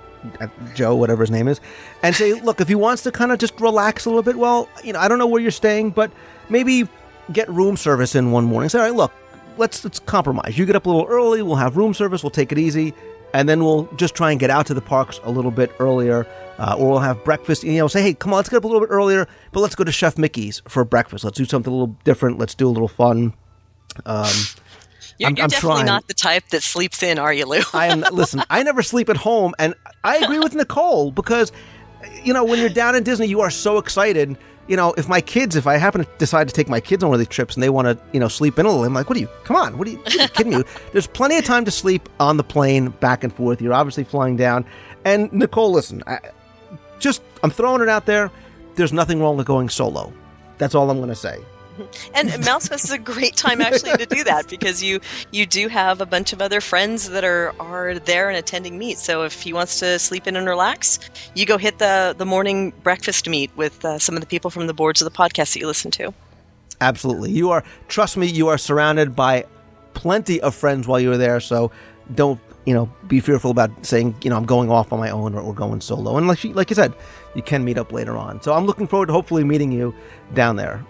Joe, whatever his name is, and say, look, if he wants to kind of just relax a little bit, well, I don't know where you're staying, but maybe get room service in one morning. Say, all right, look, let's compromise. You get up a little early, we'll have room service, we'll take it easy. And then we'll just try and get out to the parks a little bit earlier, or we'll have breakfast. Say, hey, come on, let's get up a little bit earlier, but let's go to Chef Mickey's for breakfast. Let's do something a little different. Let's do a little fun. You're definitely not the type that sleeps in, are you, Lou? Listen, I never sleep at home, and I agree with Nicole, because, when you're down in Disney, you are so excited. If I happen to decide to take my kids on one of these trips and they want to, sleep in a little, I'm like, what are you kidding me? There's plenty of time to sleep on the plane back and forth. You're obviously flying down. And Nicole, listen, I'm throwing it out there. There's nothing wrong with going solo. That's all I'm going to say. And MouseFest is a great time actually to do that, because you do have a bunch of other friends that are there and attending meets. So if he wants to sleep in and relax, you go hit the morning breakfast meet with some of the people from the boards of the podcast that you listen to. Absolutely. Trust me, you are surrounded by plenty of friends while you're there. So don't, be fearful about saying, I'm going off on my own or going solo. And like you said, you can meet up later on. So I'm looking forward to hopefully meeting you down there.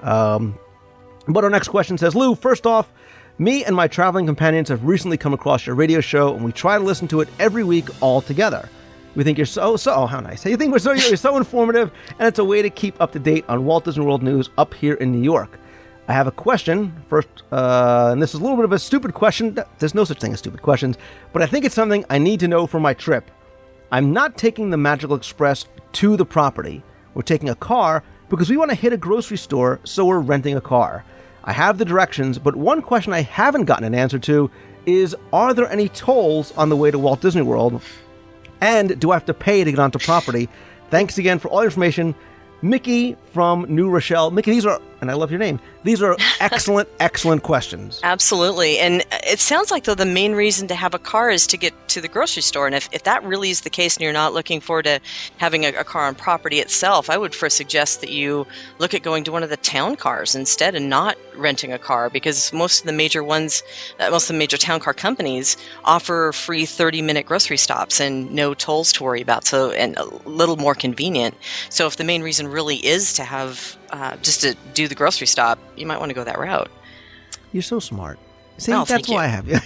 But our next question says, Lou, first off, me and my traveling companions have recently come across your radio show, and we try to listen to it every week all together. We think you're how nice. You think you're so informative, and it's a way to keep up to date on Walt Disney World news up here in New York. I have a question first, and this is a little bit of a stupid question. There's no such thing as stupid questions, but I think it's something I need to know for my trip. I'm not taking the Magical Express to the property. We're taking a car because we want to hit a grocery store, so we're renting a car. I have the directions, but one question I haven't gotten an answer to is, are there any tolls on the way to Walt Disney World? And do I have to pay to get onto property? Thanks again for all your information. Mickey from New Rochelle. Mickey, these are, and I love your name, these are excellent, excellent questions. Absolutely. And it sounds like, though, the main reason to have a car is to get to the grocery store. And if that really is the case and you're not looking forward to having a car on property itself, I would first suggest that you look at going to one of the town cars instead and not renting a car, because most of the major town car companies offer free 30-minute grocery stops and no tolls to worry about, and a little more convenient. So if the main reason really is to have just to do the grocery stop, you might want to go that route. You're so smart. See, that's why I have you.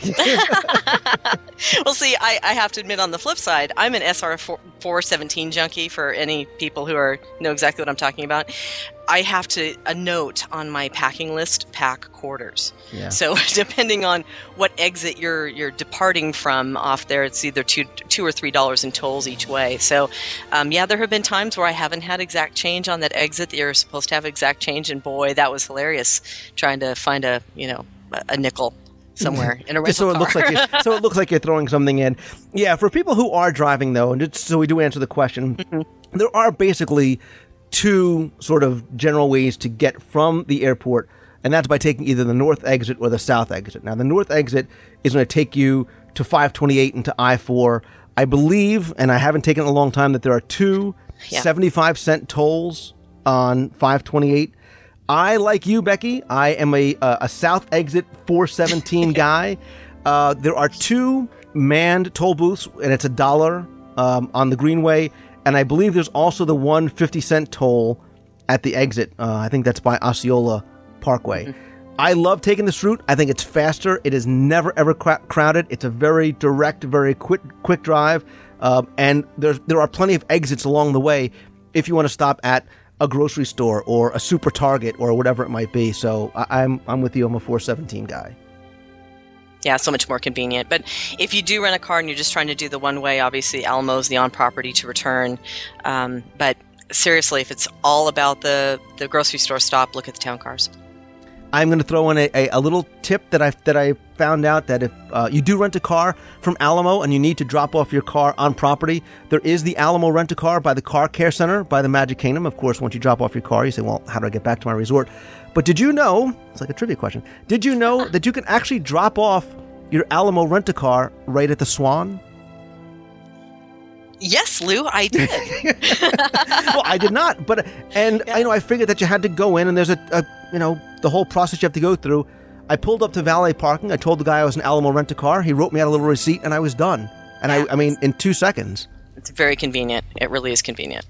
Well, see, I have to admit, on the flip side, I'm an SR 417 junkie. For any people who know exactly what I'm talking about, I have a note on my packing list, pack quarters. Yeah. So depending on what exit you're departing from off there, it's either $2 or $3 in tolls each way. So, there have been times where I haven't had exact change on that exit that you're supposed to have exact change, and boy, that was hilarious trying to find a nickel. somewhere in a rental so it car. looks like you're throwing something in. Yeah, for people who are driving though, and just so we do answer the question, there are basically two sort of general ways to get from the airport, and that's by taking either the north exit or the south exit. Now, the north exit is going to take you to 528 and to I-4. I believe, and I haven't taken it in a long time, that there are two 75-cent tolls on 528. I, like you, Becky, I am a south exit 417 guy. There are two manned toll booths, and it's $1 on the Greenway. And I believe there's also the 150-cent toll at the exit. I think that's by Osceola Parkway. I love taking this route. I think it's faster. It is never, ever crowded. It's a very direct, very quick drive. And there are plenty of exits along the way if you want to stop at a grocery store or a super Target or whatever it might be. So I'm with you. I'm a 417 guy. Yeah, so much more convenient. But if you do rent a car and you're just trying to do the one way, obviously Alamo's the on property to return. But seriously, if it's all about the grocery store stop, look at the town cars. I'm going to throw in a little tip that I found out, that if you do rent a car from Alamo and you need to drop off your car on property, there is the Alamo Rent-A-Car by the Car Care Center by the Magic Kingdom. Of course, once you drop off your car, you say, well, how do I get back to my resort? But did you know, it's like a trivia question, did you know that you can actually drop off your Alamo Rent-A-Car right at the Swan? Yes, Lou, I did. Well, I did not, but I figured that you had to go in, and there's the whole process you have to go through. I pulled up to valet parking. I told the guy I was an Alamo Rent-A-Car. He wrote me out a little receipt, and I was done. And I mean, in 2 seconds. It's very convenient. It really is convenient.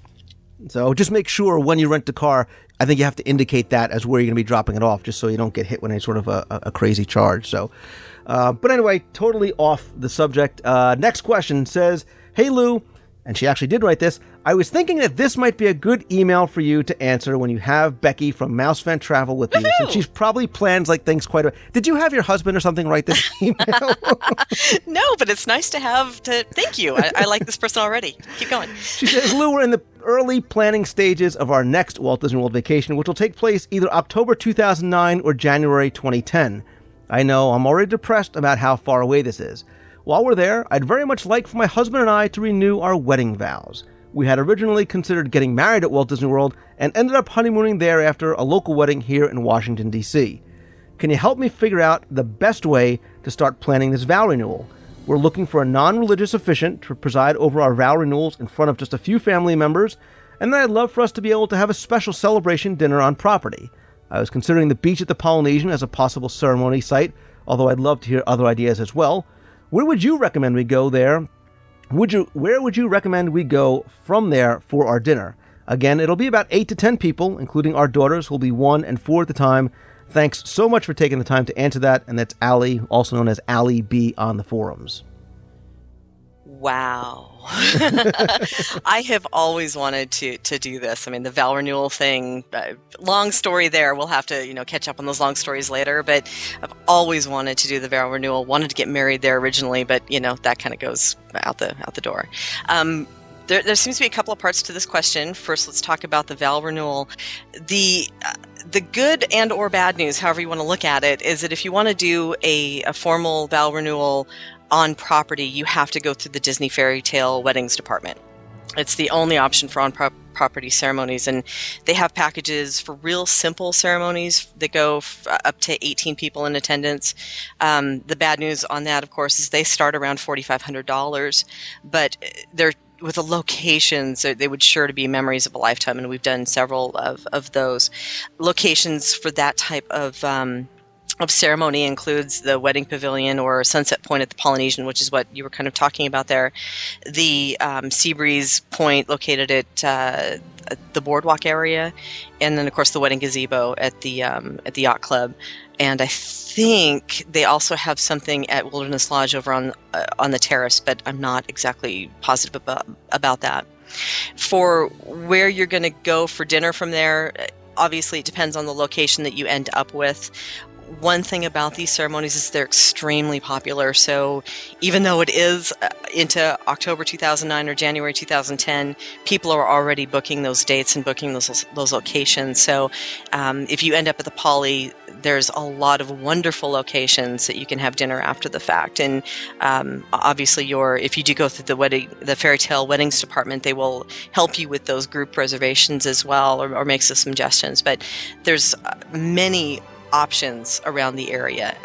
So just make sure when you rent the car, I think you have to indicate that as where you're going to be dropping it off, just so you don't get hit with any sort of a crazy charge. So, but anyway, totally off the subject. Next question says, "Hey Lou," and she actually did write this. "I was thinking that this might be a good email for you to answer when you have Becky from Mousefan Travel with you, since she's probably plans like things quite a bit." Did you have your husband or something write this email? No, but it's nice to have to. Thank you. I like this person already. Keep going. She says, "Lou, we're in the early planning stages of our next Walt Disney World vacation, which will take place either October 2009 or January 2010. I know I'm already depressed about how far away this is. While we're there, I'd very much like for my husband and I to renew our wedding vows. We had originally considered getting married at Walt Disney World and ended up honeymooning there after a local wedding here in Washington, D.C. Can you help me figure out the best way to start planning this vow renewal? We're looking for a non-religious officiant to preside over our vow renewals in front of just a few family members, and then I'd love for us to be able to have a special celebration dinner on property. I was considering the beach at the Polynesian as a possible ceremony site, although I'd love to hear other ideas as well. Where would you recommend we go there? Where would you recommend we go from there for our dinner? Again, it'll be about 8 to 10 people, including our daughters, who will be 1 and 4 at the time. Thanks so much for taking the time to answer that." And that's Allie, also known as Allie B on the forums. Wow. I have always wanted to do this. I mean, the vow renewal thing, long story there. We'll have to, catch up on those long stories later. But I've always wanted to do the vow renewal. Wanted to get married there originally, but that kind of goes out the door. There seems to be a couple of parts to this question. First, let's talk about the vow renewal. The good and or bad news, however you want to look at it, is that if you want to do a formal vow renewal on property, you have to go through the Disney Fairy Tale Weddings Department. It's the only option for on-property ceremonies, and they have packages for real simple ceremonies that go up to 18 people in attendance. The bad news on that, of course, is they start around $4,500, but they're with the locations, they would sure to be memories of a lifetime, and we've done several of those. Locations for that type of ceremony includes the Wedding Pavilion or Sunset Point at the Polynesian, which is what you were kind of talking about there. The Seabreeze Point located at the boardwalk area, and then of course the Wedding Gazebo at the Yacht Club. And I think they also have something at Wilderness Lodge over on the terrace, but I'm not exactly positive about that. For where you're going to go for dinner from there, obviously it depends on the location that you end up with. one thing about these ceremonies is they're extremely popular. So even though it is into October 2009 or January 2010, people are already booking those dates and booking those locations. So if you end up at the Poly, there's a lot of wonderful locations that you can have dinner after the fact. And obviously, if you do go through the Fairy Tale Weddings department, they will help you with those group reservations as well, or make some suggestions. But there's many options around the area.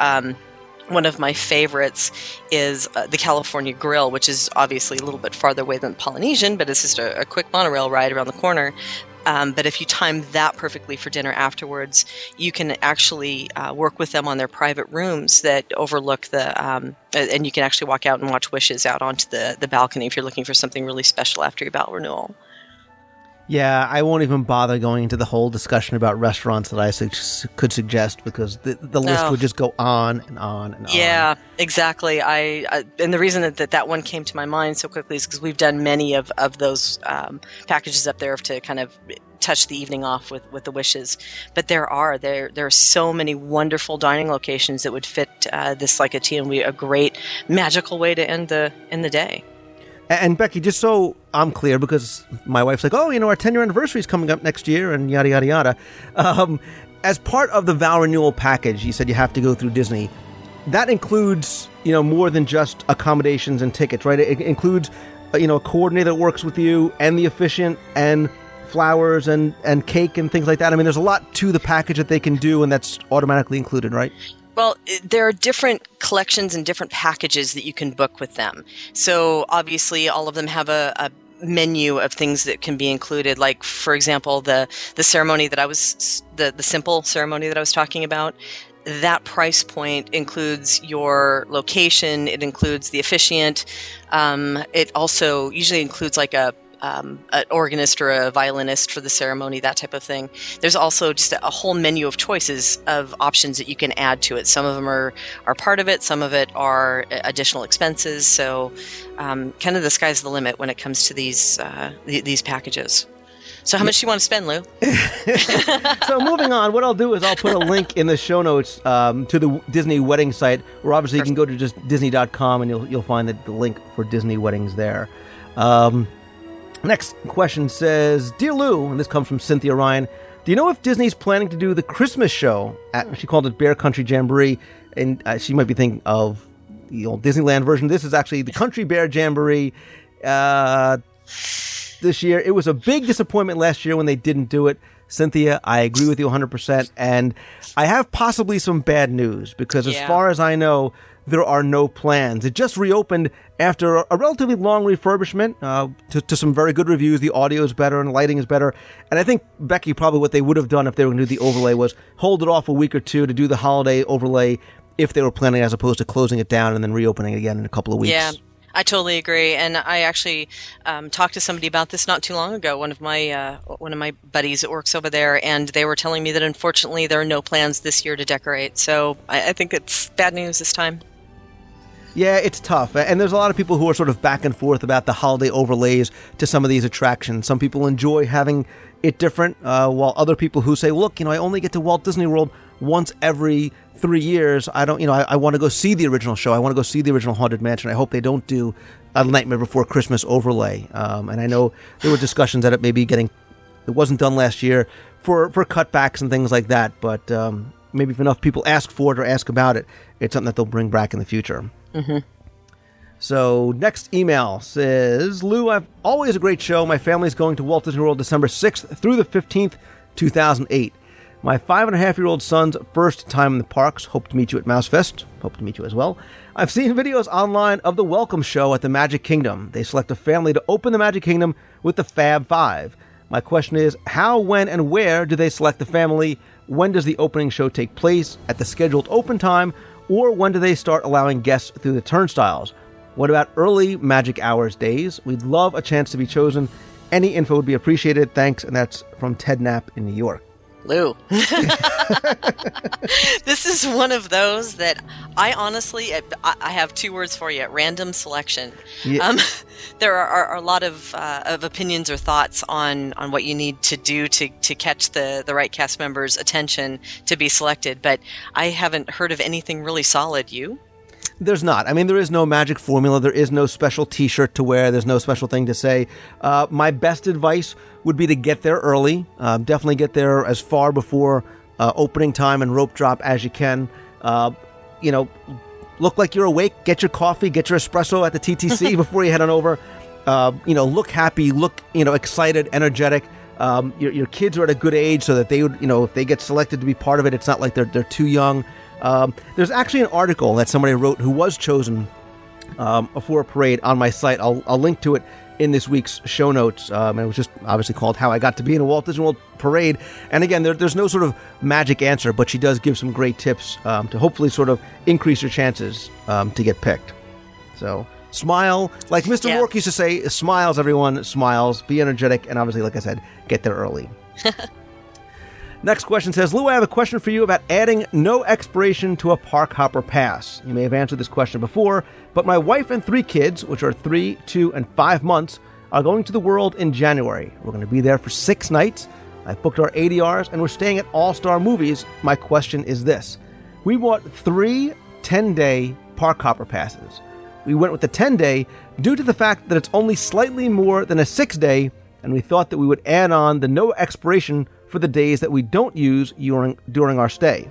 One of my favorites is the California Grill, which is obviously a little bit farther away than Polynesian, but it's just a quick monorail ride around the corner. But if you time that perfectly for dinner afterwards, you can actually work with them on their private rooms that overlook and you can actually walk out and watch Wishes out onto the balcony if you're looking for something really special after your vow renewal. Yeah, I won't even bother going into the whole discussion about restaurants that I could suggest, because the list would just go on and on and on. Yeah, exactly. And the reason that one came to my mind so quickly is because we've done many of those packages up there to kind of touch the evening off with the Wishes. But there are so many wonderful dining locations that would fit this like a T&W, a great magical way to end the day. And Becky, just so I'm clear, because my wife's like, oh, our 10-year anniversary is coming up next year, and yada, yada, yada. As part of the vow renewal package, you said you have to go through Disney. That includes, more than just accommodations and tickets, right? It includes, a coordinator that works with you, and the officiant, and flowers, and cake, and things like that. I mean, there's a lot to the package that they can do, and that's automatically included, right? Well, there are different collections and different packages that you can book with them. So obviously all of them have a menu of things that can be included. Like, for example, the ceremony that the simple ceremony that I was talking about, that price point includes your location. It includes the officiant. It also usually includes like an organist or a violinist for the ceremony, that type of thing. There's also just a whole menu of choices of options that you can add to it. Some of them are part of it. Some of it are additional expenses. So kind of the sky's the limit when it comes to these packages. So how much do you want to spend, Lou? So moving on, what I'll do is I'll put a link in the show notes to the Disney wedding site, where obviously you can go to just Disney.com and you'll find the link for Disney weddings there. Next question says, Dear Lou, and this comes from Cynthia Ryan, do you know if Disney's planning to do the Christmas show she called it Bear Country Jamboree, and she might be thinking of the old Disneyland version. This is actually the Country Bear Jamboree this year. It was a big disappointment last year when they didn't do it. Cynthia, I agree with you 100%, and I have possibly some bad news, because as far as I know, there are no plans. It just reopened after a relatively long refurbishment to some very good reviews. The audio is better and the lighting is better. And I think, Becky, probably what they would have done if they were going to do the overlay was hold it off a week or two to do the holiday overlay if they were planning, as opposed to closing it down and then reopening it again in a couple of weeks. Yeah, I totally agree. And I actually talked to somebody about this not too long ago, one of my buddies that works over there, and they were telling me that unfortunately there are no plans this year to decorate. So I think it's bad news this time. Yeah, it's tough. And there's a lot of people who are sort of back and forth about the holiday overlays to some of these attractions. Some people enjoy having it different, while other people who say, look, I only get to Walt Disney World once every 3 years. I don't, I want to go see the original show. I want to go see the original Haunted Mansion. I hope they don't do a Nightmare Before Christmas overlay. And I know there were discussions that it wasn't done last year for cutbacks and things like that. But maybe if enough people ask for it or ask about it, it's something that they'll bring back in the future. Mm-hmm. So next email says, Lou, I've always a great show. My family's going to Walt Disney World December 6th through the 15th, 2008. My 5.5-year-old son's first time in the parks. Hope to meet you at Mouse Fest. Hope to meet you as well. I've seen videos online of the welcome show at the Magic Kingdom. They select a family to open the Magic Kingdom with the Fab Five. My question is, how, when, and where do they select the family? When does the opening show take place? At the scheduled open time? Or when do they start allowing guests through the turnstiles? What about early Magic Hours days? We'd love a chance to be chosen. Any info would be appreciated. Thanks. And that's from Ted Knapp in New York. Lou. This is one of those that I honestly, I have two words for you: random selection. Yeah. There are a lot of opinions or thoughts on what you need to do to catch the right cast members' attention to be selected, but I haven't heard of anything really solid. You? There's not. I mean, there is no magic formula. There is no special T-shirt to wear. There's no special thing to say. My best advice would be to get there early. Definitely get there as far before opening time and rope drop as you can. Look like you're awake. Get your coffee. Get your espresso at the TTC before you head on over. Look happy. Look, excited, energetic. Your kids are at a good age so that they would, if they get selected to be part of it, it's not like they're too young. There's actually an article that somebody wrote who was chosen for a parade on my site. I'll link to it in this week's show notes. And it was just obviously called How I Got to Be in a Walt Disney World Parade. And again, there's no sort of magic answer, but she does give some great tips to hopefully sort of increase your chances to get picked. So smile. Like Mr. Rourke used to say, smiles, everyone, smiles. Be energetic. And obviously, like I said, get there early. Next question says, Lou, I have a question for you about adding no expiration to a park hopper pass. You may have answered this question before, but my wife and 3 kids, which are 3, 2, and 5 months, are going to the world in January. We're going to be there for 6 nights. I've booked our ADRs, and we're staying at All-Star Movies. My question is this. We bought 3 10-day park hopper passes. We went with the 10-day due to the fact that it's only slightly more than a 6-day, and we thought that we would add on the no expiration for the days that we don't use during our stay.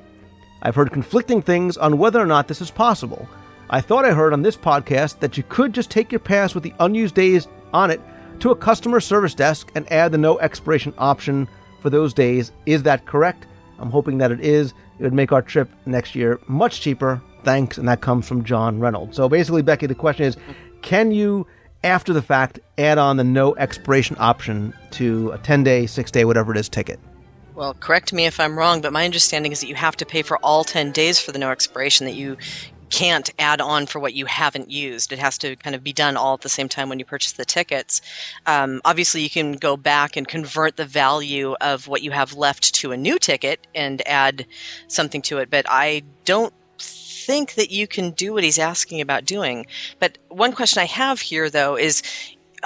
I've heard conflicting things on whether or not this is possible. I thought I heard on this podcast that you could just take your pass with the unused days on it to a customer service desk and add the no expiration option for those days. Is that correct? I'm hoping that it is. It would make our trip next year much cheaper. Thanks. And that comes from John Reynolds. So basically, Becky, the question is, can you, after the fact, add on the no expiration option to a 10-day, 6-day, whatever it is, ticket? Well, correct me if I'm wrong, but my understanding is that you have to pay for all 10 days for the no expiration, that you can't add on for what you haven't used. It has to kind of be done all at the same time when you purchase the tickets. Obviously, you can go back and convert the value of what you have left to a new ticket and add something to it, but I don't think that you can do what he's asking about doing. But one question I have here, though, is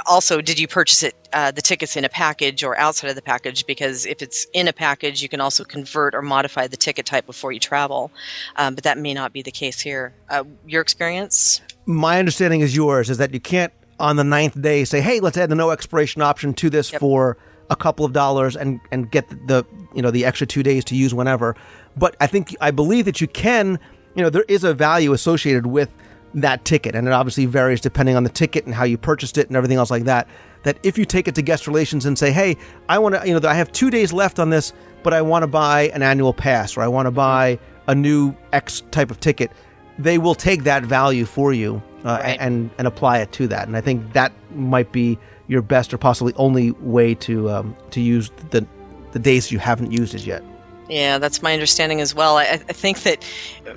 also, did you purchase it, the tickets in a package or outside of the package? Because if it's in a package, you can also convert or modify the ticket type before you travel. But that may not be the case here. Your experience? My understanding is yours, is that you can't on the 9th day say, hey, let's add the no expiration option to this for a couple of dollars and get the extra 2 days to use whenever. But I believe that you can, there is a value associated with that ticket, and it obviously varies depending on the ticket and how you purchased it and everything else like that. That if you take it to guest relations and say, hey, I want to, I have 2 days left on this, but I want to buy an annual pass or I want to buy a new X type of ticket, they will take that value for you and apply it to that. And I think that might be your best or possibly only way to use the days you haven't used as yet. Yeah, that's my understanding as well. I think that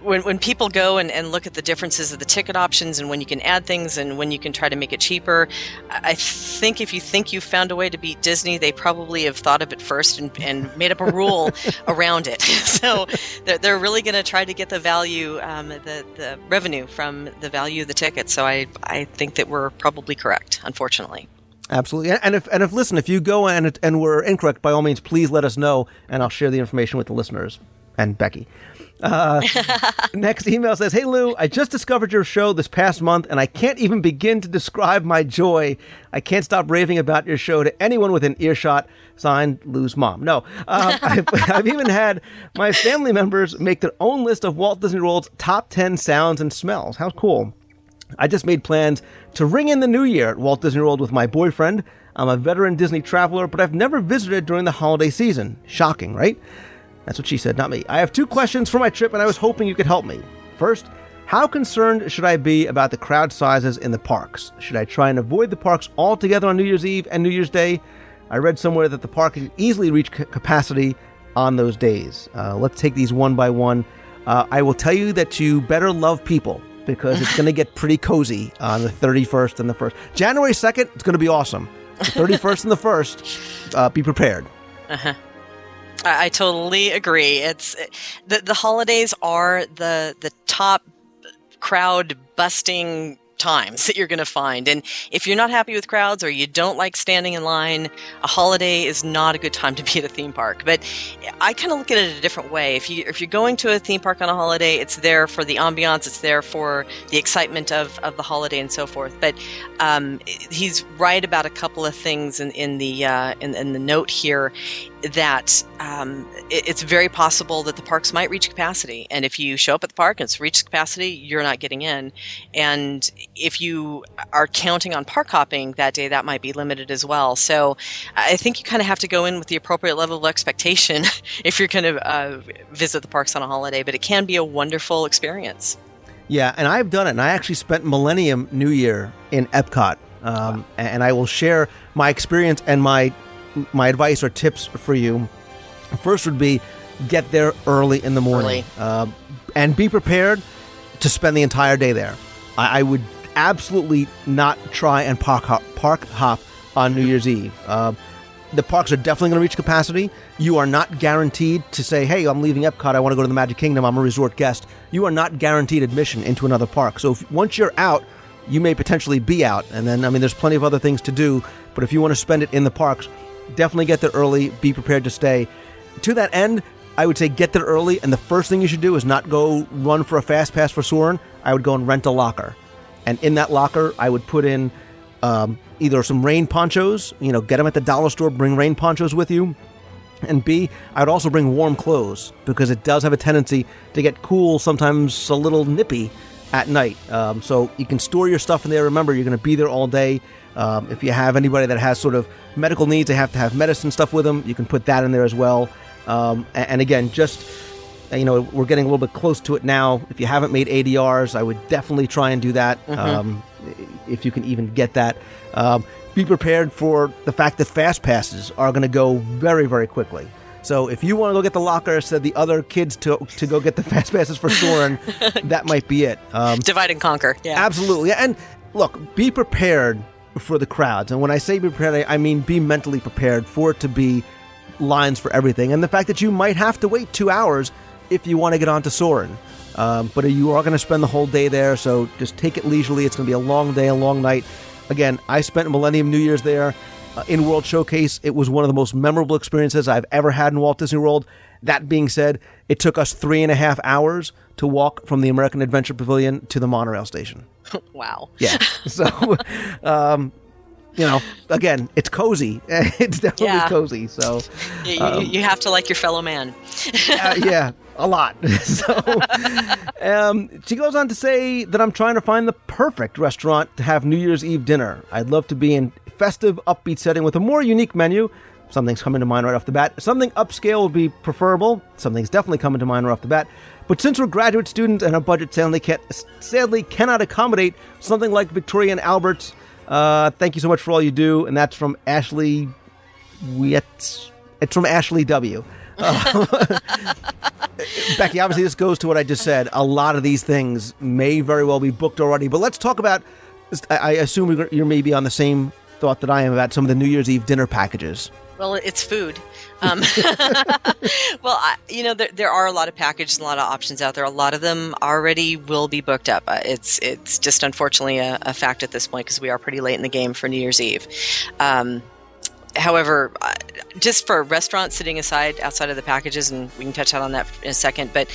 when people go and look at the differences of the ticket options and when you can add things and when you can try to make it cheaper, I think if you think you've found a way to beat Disney, they probably have thought of it first and made up a rule around it. So they're really going to try to get the value, the revenue from the value of the ticket. So I think that we're probably correct, unfortunately. Absolutely. And if you go and we're incorrect, by all means, please let us know, and I'll share the information with the listeners and Becky. Next email says, hey, Lou, I just discovered your show this past month, and I can't even begin to describe my joy. I can't stop raving about your show to anyone within earshot. Signed, Lou's mom. No, I've even had my family members make their own list of Walt Disney World's top 10 sounds and smells. How cool. I just made plans to ring in the new year at Walt Disney World with my boyfriend. I'm a veteran Disney traveler, but I've never visited during the holiday season. Shocking, right? That's what she said, not me. I have 2 questions for my trip, and I was hoping you could help me. First, how concerned should I be about the crowd sizes in the parks? Should I try and avoid the parks altogether on New Year's Eve and New Year's Day? I read somewhere that the park can easily reach capacity on those days. Let's take these one by one. I will tell you that you better love people, because it's going to get pretty cozy on the 31st and the 1st. January 2nd, it's going to be awesome. The 31st and the 1st, be prepared. Uh-huh. I totally agree. It's the holidays are the top crowd busting times that you're going to find. And if you're not happy with crowds or you don't like standing in line, a holiday is not a good time to be at a theme park. But I kind of look at it a different way. If you're going to a theme park on a holiday, it's there for the ambiance, it's there for the excitement of the holiday and so forth. But he's right about a couple of things in the note here, that it's very possible that the parks might reach capacity. And if you show up at the park and it's reached capacity, you're not getting in. And if you are counting on park hopping that day, that might be limited as well. So I think you kind of have to go in with the appropriate level of expectation if you're going to visit the parks on a holiday. But it can be a wonderful experience. Yeah, and I've done it. And I actually spent Millennium New Year in Epcot. And I will share my experience and my advice or tips for you. First would be get there early in the morning. And be prepared to spend the entire day there. I would absolutely not try and park hop on New Year's Eve. The parks are definitely going to reach capacity. You are not guaranteed to say, hey, I'm leaving Epcot, I want to go to the Magic Kingdom, I'm a resort guest. You are not guaranteed admission into another park. So once you're out, you may potentially be out. And then, there's plenty of other things to do. But if you want to spend it in the parks, definitely get there early, be prepared to stay. To that end, I would say get there early, and the first thing you should do is not go run for a fast pass for Soarin'. I would go and rent a locker. And in that locker, I would put in either some rain ponchos, get them at the dollar store, bring rain ponchos with you. And B, I would also bring warm clothes, because it does have a tendency to get cool, sometimes a little nippy at night. So you can store your stuff in there. Remember, you're going to be there all day. If you have anybody that has sort of medical needs, they have to have medicine stuff with them, you can put that in there as well. And again, just, we're getting a little bit close to it now. If you haven't made ADRs, I would definitely try and do that, if you can even get that. Be prepared for the fact that fast passes are going to go very, very quickly. So if you want to go get the locker, said the other kids to go get the fast passes for Soarin', that might be it. Divide and conquer. Yeah, absolutely. And look, be prepared for the crowds. And when I say be prepared, I mean be mentally prepared for it to be lines for everything. And the fact that you might have to wait 2 hours if you want to get onto Soarin'. But you are going to spend the whole day there, so just take it leisurely. It's going to be a long day, a long night. Again, I spent Millennium New Year's there. In World Showcase, it was one of the most memorable experiences I've ever had in Walt Disney World. That being said, it took us 3.5 hours to walk from the American Adventure Pavilion to the monorail station. Wow. Yeah. So, again, it's cozy. It's definitely cozy. So you have to like your fellow man. Yeah, a lot. So she goes on to say that I'm trying to find the perfect restaurant to have New Year's Eve dinner. I'd love to be in festive, upbeat setting with a more unique menu. Something's coming to mind right off the bat. Something upscale would be preferable. Something's definitely coming to mind right off the bat. But since we're graduate students and our budget sadly cannot accommodate something like Victoria and Albert's, thank you so much for all you do. And that's from Ashley. It's from Ashley W. Becky, obviously this goes to what I just said. A lot of these things may very well be booked already. But let's talk about, I assume you're maybe on the same thought that I am about some of the New Year's Eve dinner packages. Well, it's food. Well, there are a lot of packages and a lot of options out there. A lot of them already will be booked up. It's just unfortunately a fact at this point, because we are pretty late in the game for New Year's Eve. However, just for restaurants sitting outside of the packages, and we can touch on that in a second, but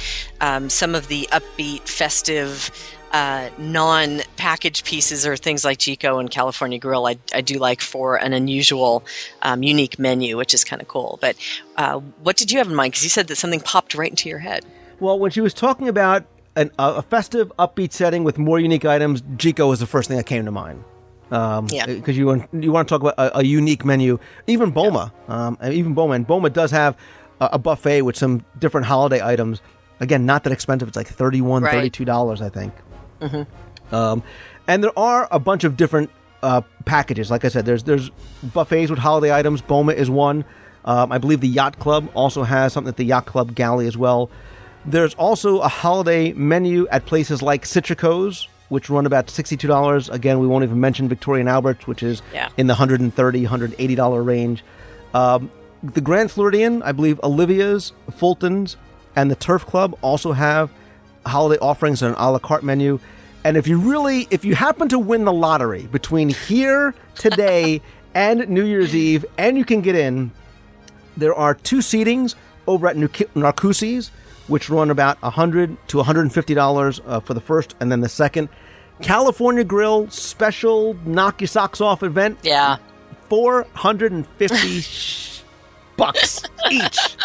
some of the upbeat, festive, non-packaged pieces are things like Chico and California Grill. I do like for an unusual, unique menu, which is kind of cool. But what did you have in mind? Because you said that something popped right into your head. Well, when she was talking about a festive, upbeat setting with more unique items, Chico was the first thing that came to mind. Because you want to talk about a unique menu. Even Boma, and Boma does have a buffet with some different holiday items. Again, not that expensive. It's like $31, $32, I think. Mm-hmm. And there are a bunch of different packages. Like I said, there's buffets with holiday items. Boma is one. I believe the Yacht Club also has something at the Yacht Club Galley as well. There's also a holiday menu at places like Citrico's, which run about $62. Again, we won't even mention Victoria and Albert's, which is in the $130, $180 range. the Grand Floridian, I believe Olivia's, Fulton's, and the Turf Club also have holiday offerings and an a la carte menu. And if you happen to win the lottery between here today and New Year's Eve, and you can get in, there are 2 seatings over at Narcoossee's, which run about $100 to $150 for the first, and then the second. California Grill special knock your socks off event. Yeah. $450 bucks each.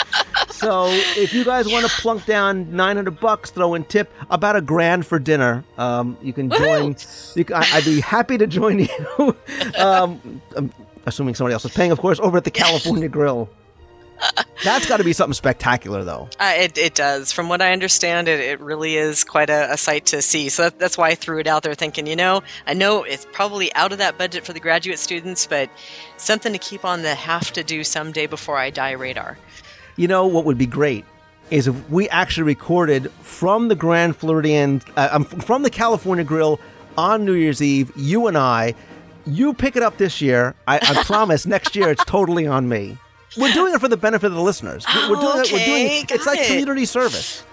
So if you guys want to plunk down $900, throw in tip, about $1,000 for dinner. You can join. I'd be happy to join you. I'm assuming somebody else is paying, of course, over at the California Grill. That's got to be something spectacular, though. It does. From what I understand, it really is quite a sight to see. So that's why I threw it out there thinking, I know it's probably out of that budget for the graduate students, but something to keep on the have to do someday before I die radar. You know what would be great is if we actually recorded from the Grand Floridian, from the California Grill on New Year's Eve, you and I. You pick it up this year. I promise next year it's totally on me. We're doing it for the benefit of the listeners. We're doing it. It's like community service.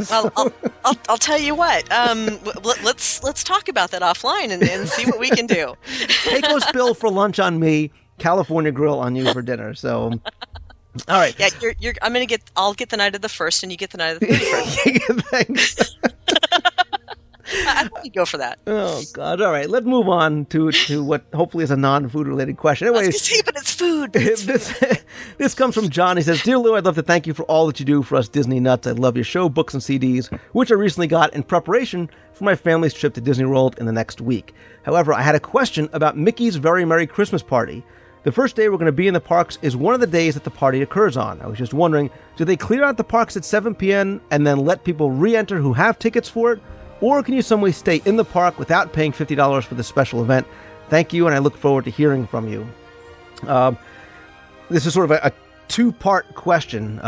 Well, I'll tell you what. Let's talk about that offline and see what we can do. Pecos Bill for lunch on me, California Grill on you for dinner. So, all right. Yeah, I'll get the night of the 1st, and you get the night of the 31st. Thanks. I think you go for that. Oh God! All right, let's move on to what hopefully is a non-food related question. Anyway, I was gonna say, but it's food. This comes from John. He says, "Dear Lou, I'd love to thank you for all that you do for us Disney nuts. I love your show, books, and CDs, which I recently got in preparation for my family's trip to Disney World in the next week. However, I had a question about Mickey's Very Merry Christmas Party. The first day we're going to be in the parks is one of the days that the party occurs on. I was just wondering, do they clear out the parks at 7 p.m. and then let people re-enter who have tickets for it? Or can you some way stay in the park without paying $50 for the special event? Thank you, and I look forward to hearing from you." This is sort of a 2-part question.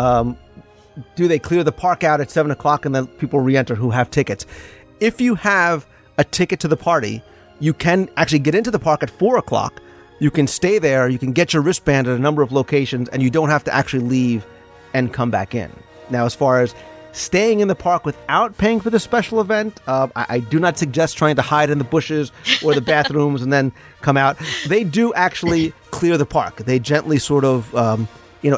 Do they clear the park out at 7 o'clock and then people re-enter who have tickets? If you have a ticket to the party, you can actually get into the park at 4 o'clock. You can stay there, you can get your wristband at a number of locations, and you don't have to actually leave and come back in. Now, as far as staying in the park without paying for the special event, I do not suggest trying to hide in the bushes or the bathrooms and then come out. They do actually clear the park. They gently sort of,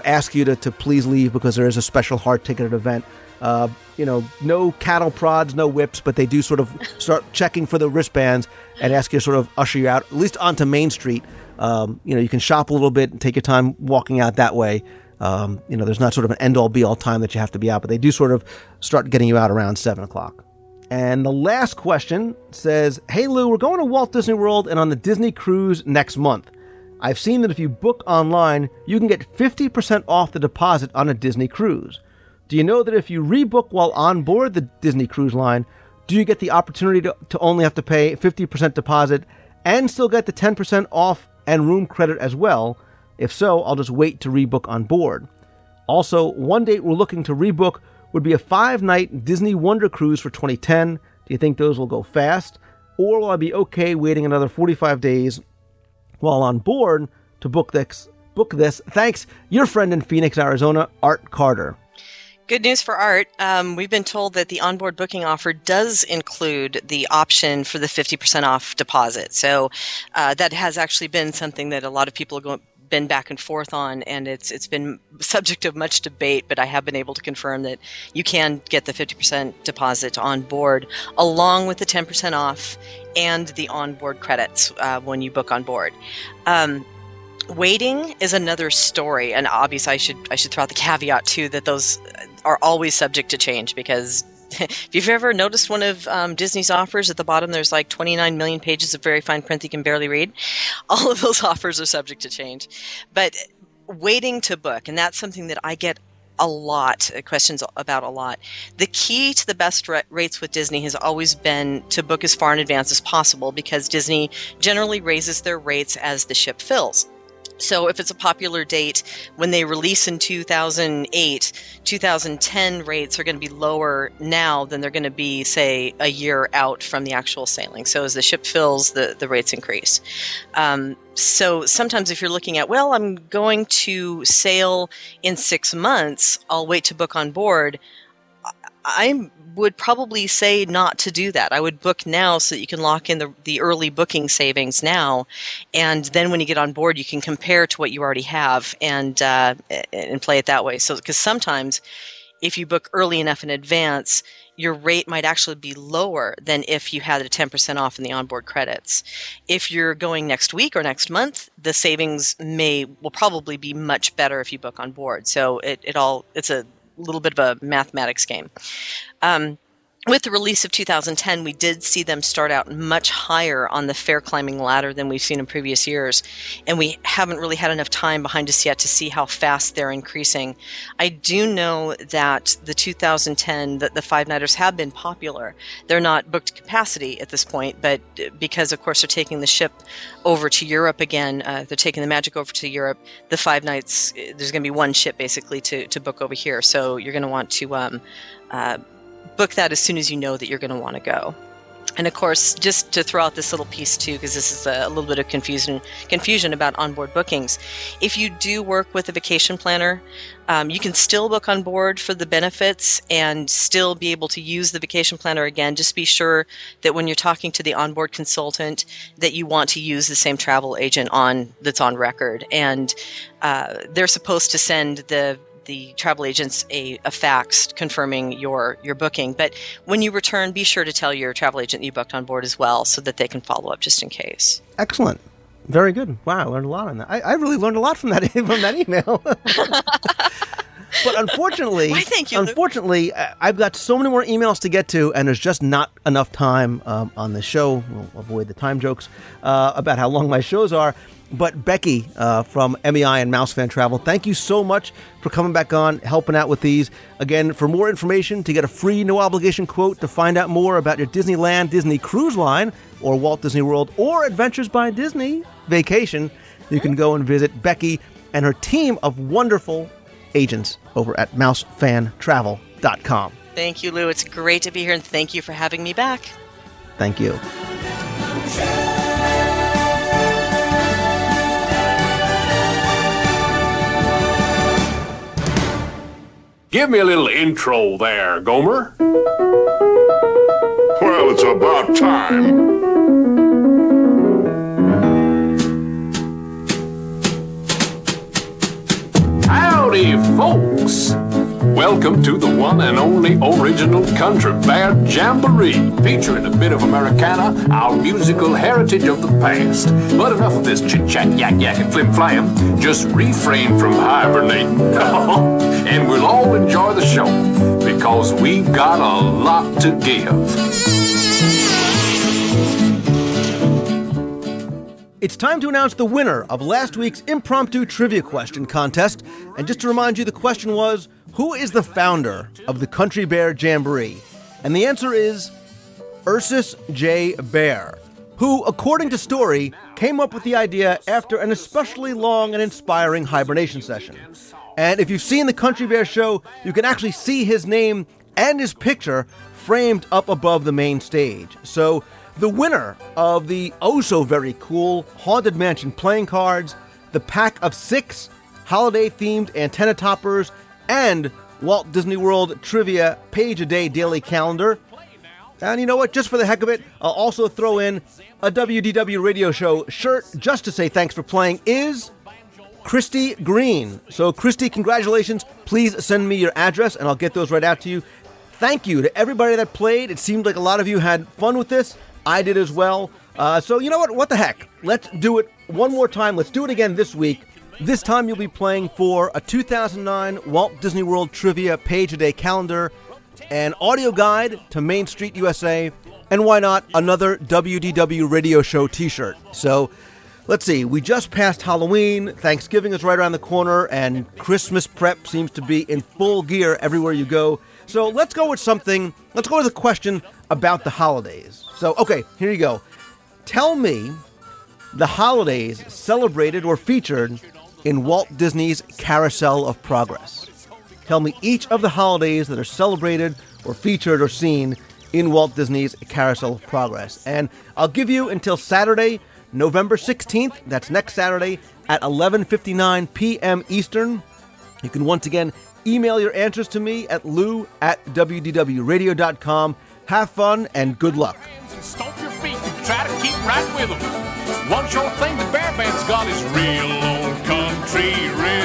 ask you to please leave because there is a special hard ticketed event. No cattle prods, no whips, but they do sort of start checking for the wristbands and ask you to sort of usher you out, at least onto Main Street. You can shop a little bit and take your time walking out that way. There's not sort of an end-all be-all time that you have to be out, but they do sort of start getting you out around 7 o'clock. And the last question says, "Hey Lou, we're going to Walt Disney World and on the Disney cruise next month. I've seen that if you book online, you can get 50% off the deposit on a Disney cruise. Do you know that if you rebook while on board the Disney Cruise Line, do you get the opportunity to only have to pay 50% deposit and still get the 10% off and room credit as well? If so, I'll just wait to rebook on board. Also, one date we're looking to rebook would be a 5-night Disney Wonder Cruise for 2010. Do you think those will go fast? Or will I be okay waiting another 45 days while on board to book this? Thanks, your friend in Phoenix, Arizona, Art Carter." Good news for Art. We've been told that the onboard booking offer does include the option for the 50% off deposit. So that has actually been something that a lot of people have been back and forth on, and it's been subject of much debate, but I have been able to confirm that you can get the 50% deposit on board along with the 10% off and the onboard credits when you book on board. Waiting is another story, and obviously I should throw out the caveat too that those are always subject to change, because if you've ever noticed one of Disney's offers at the bottom, there's like 29 million pages of very fine print that you can barely read. All of those offers are subject to change. But waiting to book, and that's something that I get a lot, questions about a lot. The key to the best rates with Disney has always been to book as far in advance as possible, because Disney generally raises their rates as the ship fills. So if it's a popular date, when they release in 2008, 2010 rates are going to be lower now than they're going to be, say, a year out from the actual sailing. So as the ship fills, the rates increase. So sometimes if you're looking at, well, I'm going to sail in 6 months, I'll wait to book on board. I would probably say not to do that. I would book now so that you can lock in the early booking savings now, and then when you get on board, you can compare to what you already have and play it that way. So, because sometimes if you book early enough in advance, your rate might actually be lower than if you had a 10% off in the onboard credits. If you're going next week or next month, the savings will probably be much better if you book on board. So it's a little bit of a mathematics game. With the release of 2010, we did see them start out much higher on the fare climbing ladder than we've seen in previous years, and we haven't really had enough time behind us yet to see how fast they're increasing. I do know that the 2010, the five-nighters have been popular. They're not booked capacity at this point, but because, of course, they're taking the ship over to Europe again, they're taking the Magic over to Europe, the 5 nights, there's going to be one ship basically to book over here, so you're going to want to book that as soon as you know that you're going to want to go. And of course, just to throw out this little piece too, because this is a little bit of confusion about onboard bookings. If you do work with a vacation planner, you can still book on board for the benefits and still be able to use the vacation planner again. Just be sure that when you're talking to the onboard consultant that you want to use the same travel agent that's on record. And they're supposed to send the travel agents a fax confirming your booking. But when you return, be sure to tell your travel agent you booked on board as well so that they can follow up just in case. Excellent. Very good. Wow, I learned a lot on that. I really learned a lot from that email. But unfortunately, Why, thank you, Luke. I've got so many more emails to get to, and there's just not enough time on the show. We'll avoid the time jokes about how long my shows are. But Becky from MEI and Mouse Fan Travel, thank you so much for coming back on, helping out with these. Again, for more information, to get a free no-obligation quote, to find out more about your Disneyland, Disney Cruise Line, or Walt Disney World, or Adventures by Disney vacation, you can go and visit Becky and her team of wonderful agents over at mousefantravel.com. Thank you, Lou. It's great to be here, and thank you for having me back. Thank you. Give me a little intro there, Gomer. Well, it's about time. Howdy, folks. Welcome to the one and only original Country Bear Jamboree, featuring a bit of Americana, our musical heritage of the past. But enough of this chit-chat, yak-yak, and flim-flam. Just refrain from hibernating. And we'll all enjoy the show, because we've got a lot to give. It's time to announce the winner of last week's impromptu trivia question contest. And just to remind you, the question was, who is the founder of the Country Bear Jamboree? And the answer is Ursus J. Bear, who, according to story, came up with the idea after an especially long and inspiring hibernation session. And if you've seen the Country Bear show, you can actually see his name and his picture framed up above the main stage. So the winner of the oh-so-very-cool Haunted Mansion playing cards, the pack of 6 holiday-themed antenna toppers, and Walt Disney World Trivia Page-A-Day daily calendar. And you know what? Just for the heck of it, I'll also throw in a WDW radio show shirt just to say thanks for playing is Christy Green. So, Christy, congratulations. Please send me your address, and I'll get those right out to you. Thank you to everybody that played. It seemed like a lot of you had fun with this. I did as well. So you know what? What the heck? Let's do it one more time. Let's do it again this week. This time you'll be playing for a 2009 Walt Disney World Trivia Page-A-Day calendar, an audio guide to Main Street USA, and why not another WDW radio show t-shirt. So let's see. We just passed Halloween. Thanksgiving is right around the corner, and Christmas prep seems to be in full gear everywhere you go. So let's go with something. Let's go with a question about the holidays. So, okay, here you go. Tell me the holidays celebrated or featured in Walt Disney's Carousel of Progress. Tell me each of the holidays that are celebrated or featured or seen in Walt Disney's Carousel of Progress. And I'll give you until Saturday, November 16th, that's next Saturday, at 11:59 p.m. Eastern. You can once again email your answers to me at lou@wdwradio.com. Have fun and good luck. Stomp your feet and try to keep right with them. One sure thing the bear band's got is real old country rhythm.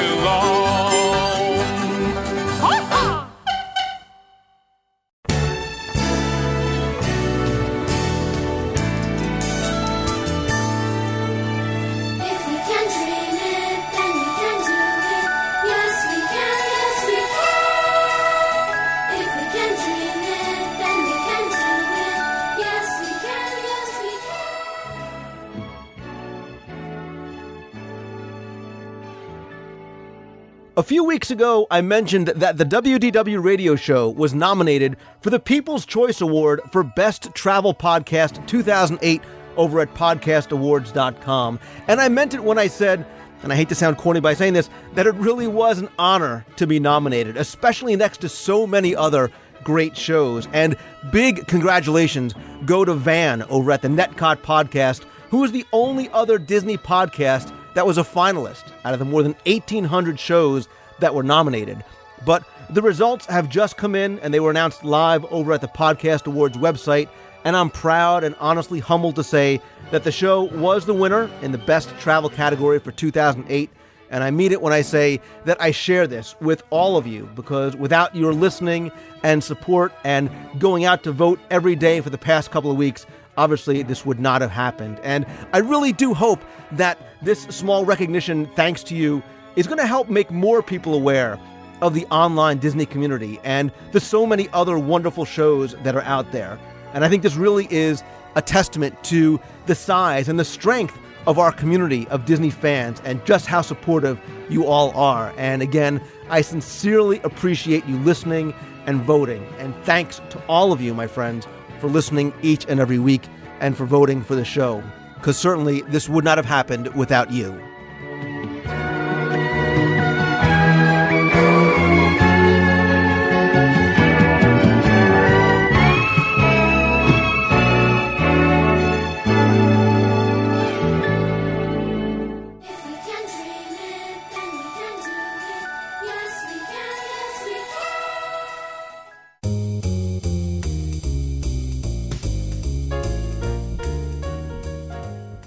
A few weeks ago, I mentioned that the WDW radio show was nominated for the People's Choice Award for Best Travel Podcast 2008 over at podcastawards.com. And I meant it when I said, and I hate to sound corny by saying this, that it really was an honor to be nominated, especially next to so many other great shows. And big congratulations go to Van over at the Netcot Podcast, who is the only other Disney podcast that was a finalist out of the more than 1,800 shows that were nominated. But the results have just come in, and they were announced live over at the Podcast Awards website, and I'm proud and honestly humbled to say that the show was the winner in the Best Travel category for 2008, and I mean it when I say that I share this with all of you, because without your listening and support and going out to vote every day for the past couple of weeks, obviously, this would not have happened. And I really do hope that this small recognition, thanks to you, is going to help make more people aware of the online Disney community and the so many other wonderful shows that are out there. And I think this really is a testament to the size and the strength of our community of Disney fans and just how supportive you all are. And again, I sincerely appreciate you listening and voting. And thanks to all of you, my friends, for listening each and every week and for voting for the show, because certainly this would not have happened without you.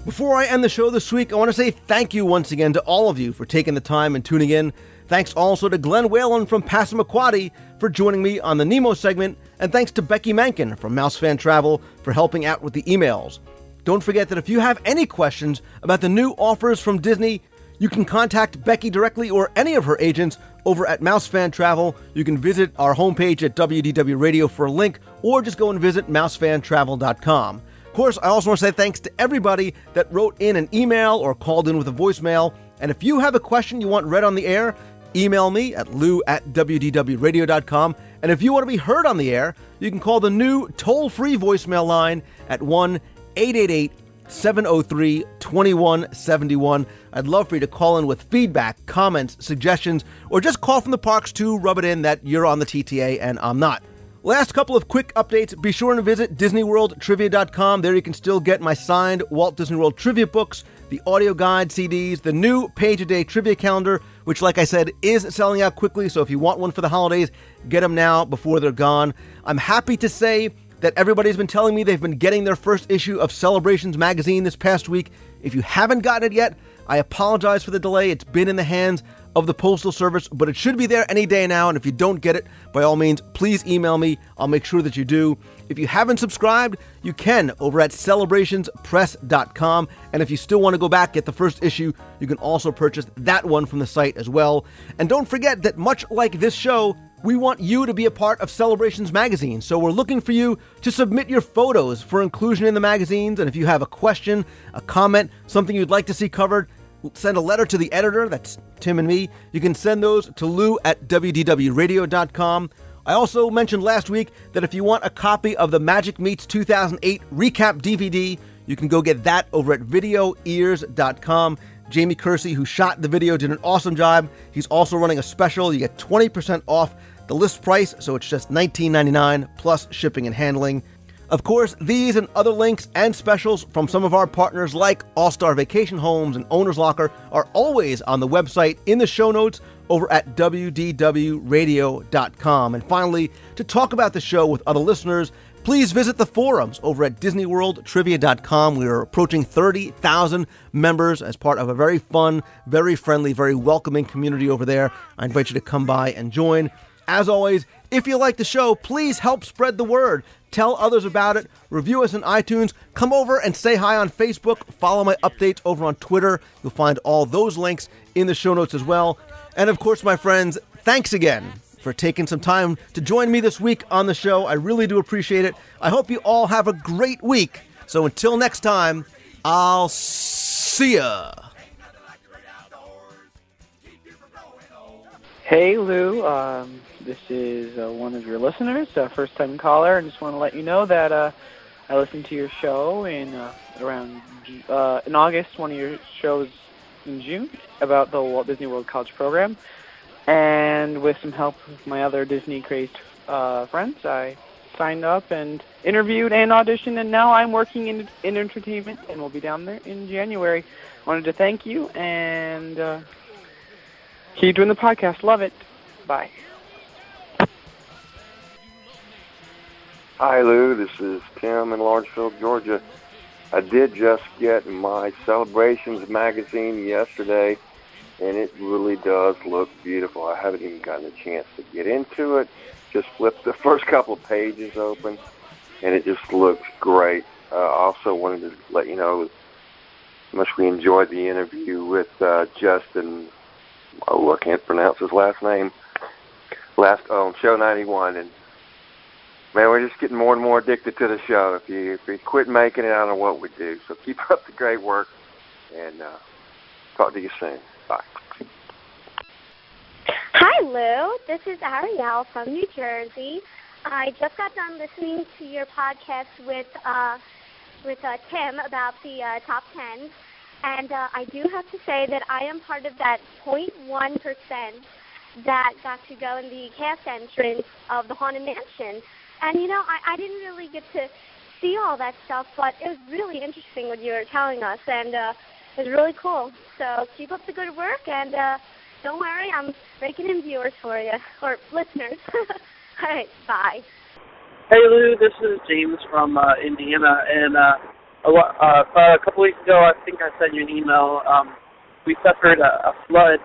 Before I end the show this week, I want to say thank you once again to all of you for taking the time and tuning in. Thanks also to Glenn Whalen from Passamaquoddy for joining me on the Nemo segment, and thanks to Becky Mankin from Mouse Fan Travel for helping out with the emails. Don't forget that if you have any questions about the new offers from Disney, you can contact Becky directly or any of her agents over at Mouse Fan Travel. You can visit our homepage at WDW Radio for a link, or just go and visit mousefantravel.com. Of course, I also want to say thanks to everybody that wrote in an email or called in with a voicemail. And if you have a question you want read on the air, email me at lou@wdwradio.com. And if you want to be heard on the air, you can call the new toll-free voicemail line at 1-888-703-2171. I'd love for you to call in with feedback, comments, suggestions, or just call from the parks to rub it in that you're on the TTA and I'm not. Last couple of quick updates. Be sure to visit DisneyWorldTrivia.com. There you can still get my signed Walt Disney World trivia books, the audio guide CDs, the new page-a-day trivia calendar, which, like I said, is selling out quickly. So if you want one for the holidays, get them now before they're gone. I'm happy to say that everybody's been telling me they've been getting their first issue of Celebrations magazine this past week. If you haven't gotten it yet, I apologize for the delay. It's been in the hands of the Postal Service, but it should be there any day now. And if you don't get it, by all means, please email me. I'll make sure that you do. If you haven't subscribed, you can over at celebrationspress.com. And if you still want to go back, get the first issue, you can also purchase that one from the site as well. And don't forget that much like this show, we want you to be a part of Celebrations magazine. So we're looking for you to submit your photos for inclusion in the magazines. And if you have a question, a comment, something you'd like to see covered, send a letter to the editor, that's Tim and me. You can send those to lou@wdwradio.com. I also mentioned last week that if you want a copy of the Magic Meets 2008 recap DVD, You can go get that over at videoears.com. Jamie Kersey, who shot the video, did an awesome job. He's also running a special. You get 20% off the list price, so it's just $19.99 plus shipping and handling. Of course, these and other links and specials from some of our partners like All-Star Vacation Homes and Owner's Locker are always on the website in the show notes over at WDWradio.com. And finally, to talk about the show with other listeners, please visit the forums over at DisneyWorldTrivia.com. We are approaching 30,000 members as part of a very fun, very friendly, very welcoming community over there. I invite you to come by and join. As always, if you like the show, please help spread the word. Tell others about it. Review us on iTunes. Come over and say hi on Facebook. Follow my updates over on Twitter. You'll find all those links in the show notes as well. And of course, my friends, thanks again for taking some time to join me this week on the show. I really do appreciate it. I hope you all have a great week. So until next time, I'll see ya. Hey, Lou. This is one of your listeners, a first-time caller, and just want to let you know that I listened to your show in August, one of your shows in June about the Walt Disney World College program, and with some help of my other Disney-crazed friends, I signed up and interviewed and auditioned, and now I'm working in entertainment, and we'll be down there in January. Wanted to thank you, and keep doing the podcast. Love it. Bye. Hi, Lou. This is Tim in Lawrenceville, Georgia. I did just get my Celebrations magazine yesterday, and it really does look beautiful. I haven't even gotten a chance to get into it. Just flipped the first couple of pages open, and it just looks great. Also wanted to let you know how much we enjoyed the interview with Justin. I can't pronounce his last name. On Show 91, and man, we're just getting more and more addicted to the show. If you quit making it, I don't know what we'd do. So keep up the great work, and talk to you soon. Bye. Hi, Lou. This is Ariel from New Jersey. I just got done listening to your podcast with Tim about the top 10, and I do have to say that I am part of that 0.1% that got to go in the cast entrance of the Haunted Mansion. And, I didn't really get to see all that stuff, but it was really interesting what you were telling us, and it was really cool. So keep up the good work, and don't worry, I'm making in viewers for you, or listeners. All right, bye. Hey, Lou, this is James from Indiana, and a couple weeks ago, I think I sent you an email. We suffered a flood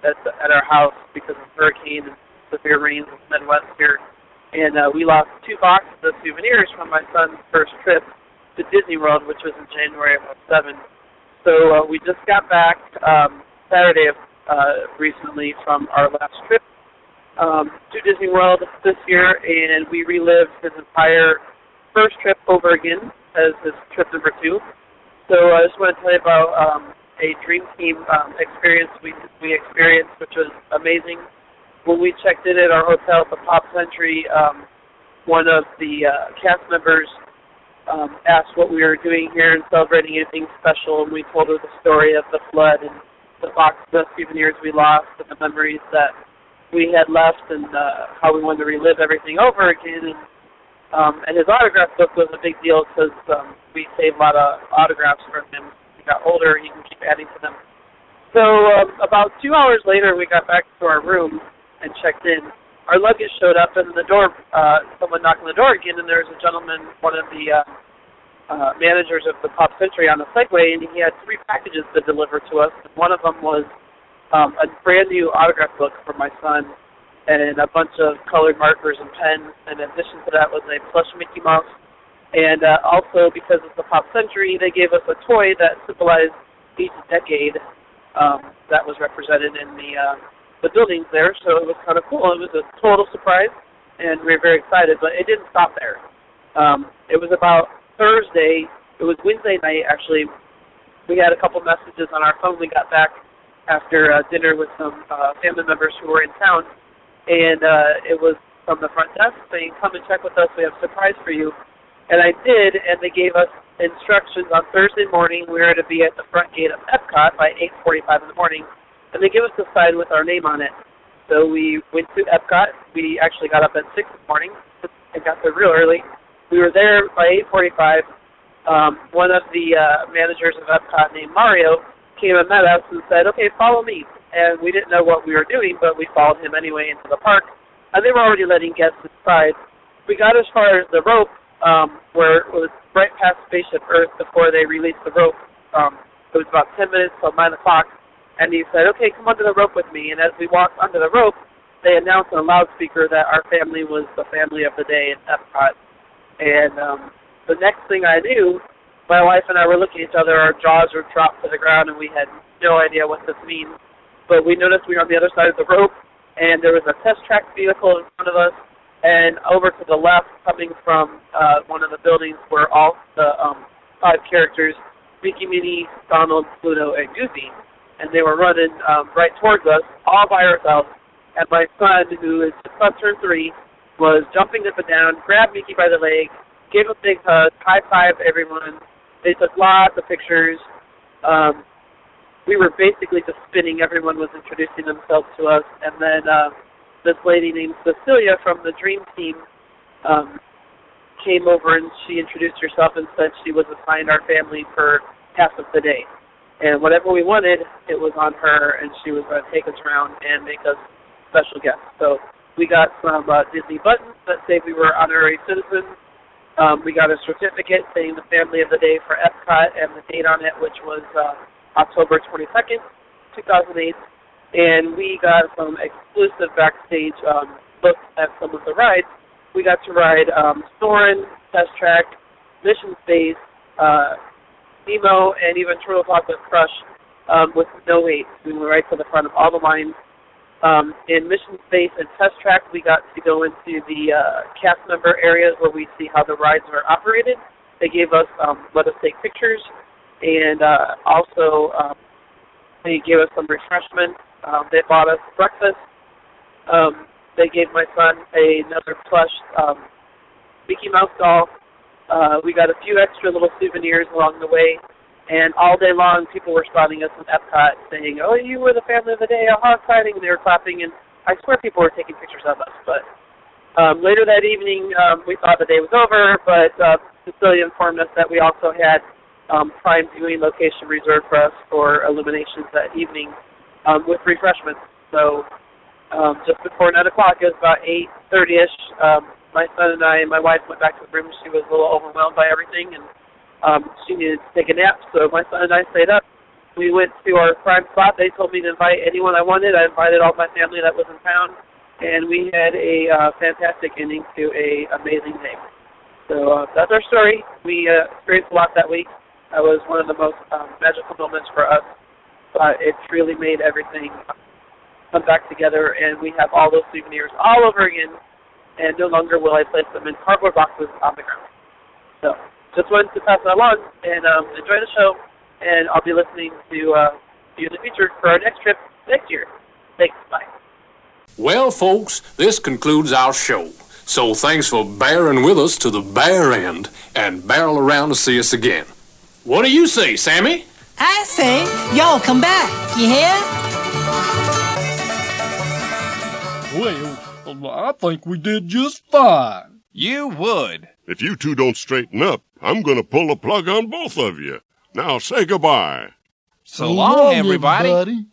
at our house because of hurricane and severe rains in the Midwest here. And we lost 2 boxes of souvenirs from my son's first trip to Disney World, which was in January of 2007. So we just got back Saturday recently from our last trip to Disney World this year, and we relived his entire first trip over again as his trip number 2. So I just want to tell you about a Dream Team experience we experienced, which was amazing. When we checked in at our hotel at the Pop Century, one of the cast members asked what we were doing here and celebrating anything special, and we told her the story of the flood and the boxes of souvenirs we lost and the memories that we had left and how we wanted to relive everything over again. And his autograph book was a big deal because we saved a lot of autographs from him. He got older, he can keep adding to them. So about 2 hours later, we got back to our room and checked in. Our luggage showed up, and the door, someone knocked on the door again, and there was a gentleman, one of the managers of the Pop Century on the Segway, and he had 3 packages to deliver to us. And one of them was a brand new autograph book for my son and a bunch of colored markers and pens. And in addition to that was a plush Mickey Mouse. And also, because it's the Pop Century, they gave us a toy that symbolized each decade that was represented in the buildings there. So it was kind of cool. It was a total surprise, and we were very excited. But it didn't stop there. It was about Thursday. It was Wednesday night, actually. We had a couple messages on our phone. We got back after dinner with some family members who were in town, and it was from the front desk saying, "Come and check with us. We have a surprise for you." And I did, and they gave us instructions on Thursday morning. We were to be at the front gate of Epcot by 8:45 in the morning, and they gave us a sign with our name on it. So we went to Epcot. We actually got up at 6 in the morning and got there real early. We were there by 8:45. One of the managers of Epcot named Mario came and met us and said, "Okay, follow me." And we didn't know what we were doing, but we followed him anyway into the park. And they were already letting guests inside. We got as far as the rope, where it was right past Spaceship Earth before they released the rope. It was about 10 minutes till 9 o'clock. And he said, "Okay, come under the rope with me." And as we walked under the rope, they announced on a loudspeaker that our family was the family of the day in Epcot. And the next thing I knew, my wife and I were looking at each other, our jaws were dropped to the ground, and we had no idea what this means. But we noticed we were on the other side of the rope, and there was a test track vehicle in front of us, and over to the left, coming from one of the buildings, were all the 5 characters, Mickey, Minnie, Donald, Pluto, and Goofy. And they were running right towards us, all by ourselves. And my son, who is just about turned 3, was jumping up and down, grabbed Mickey by the leg, gave a big hug, high-fived everyone. They took lots of pictures. We were basically just spinning. Everyone was introducing themselves to us. And then this lady named Cecilia from the Dream Team came over, and she introduced herself and said she was assigned our family for half of the day. And whatever we wanted, it was on her, and she was going to take us around and make us special guests. So we got some Disney buttons that say we were honorary citizens. We got a certificate saying the family of the day for Epcot and the date on it, which was October 22nd, 2008. And we got some exclusive backstage looks at some of the rides. We got to ride Soarin', Test Track, Mission Space, Nemo, and even Turtle Talk with Crush with no wait. We went right to the front of all the lines. In Mission Space and Test Track, we got to go into the cast member areas where we see how the rides are operated. They gave us, let us take pictures, and also they gave us some refreshments. They bought us breakfast. They gave my son another plush Mickey Mouse doll. We got a few extra little souvenirs along the way, and all day long people were spotting us in Epcot saying, "Oh, you were the family of the day, how exciting," and they were clapping, and I swear people were taking pictures of us. But later that evening, we thought the day was over, but Cecilia informed us that we also had prime viewing location reserved for us for illuminations that evening with refreshments. So just before 9 o'clock, it was about 8:30ish, my son and I and my wife went back to the room. She was a little overwhelmed by everything, and she needed to take a nap, so my son and I stayed up. We went to our prime spot. They told me to invite anyone I wanted. I invited all my family that was in town, and we had a fantastic ending to an amazing day. So that's our story. We experienced a lot that week. That was one of the most magical moments for us, but it really made everything come back together, and we have all those souvenirs all over again, and no longer will I place them in cardboard boxes on the ground. So just wanted to pass that along, and enjoy the show, and I'll be listening to you in the future for our next trip next year. Thanks, bye. Well, folks, this concludes our show. So thanks for bearing with us to the bare end, and barrel around to see us again. What do you say, Sammy? I say, y'all come back, you hear? Well, I think we did just fine. You would. If you two don't straighten up, I'm going to pull the plug on both of you. Now say goodbye. So long, everybody.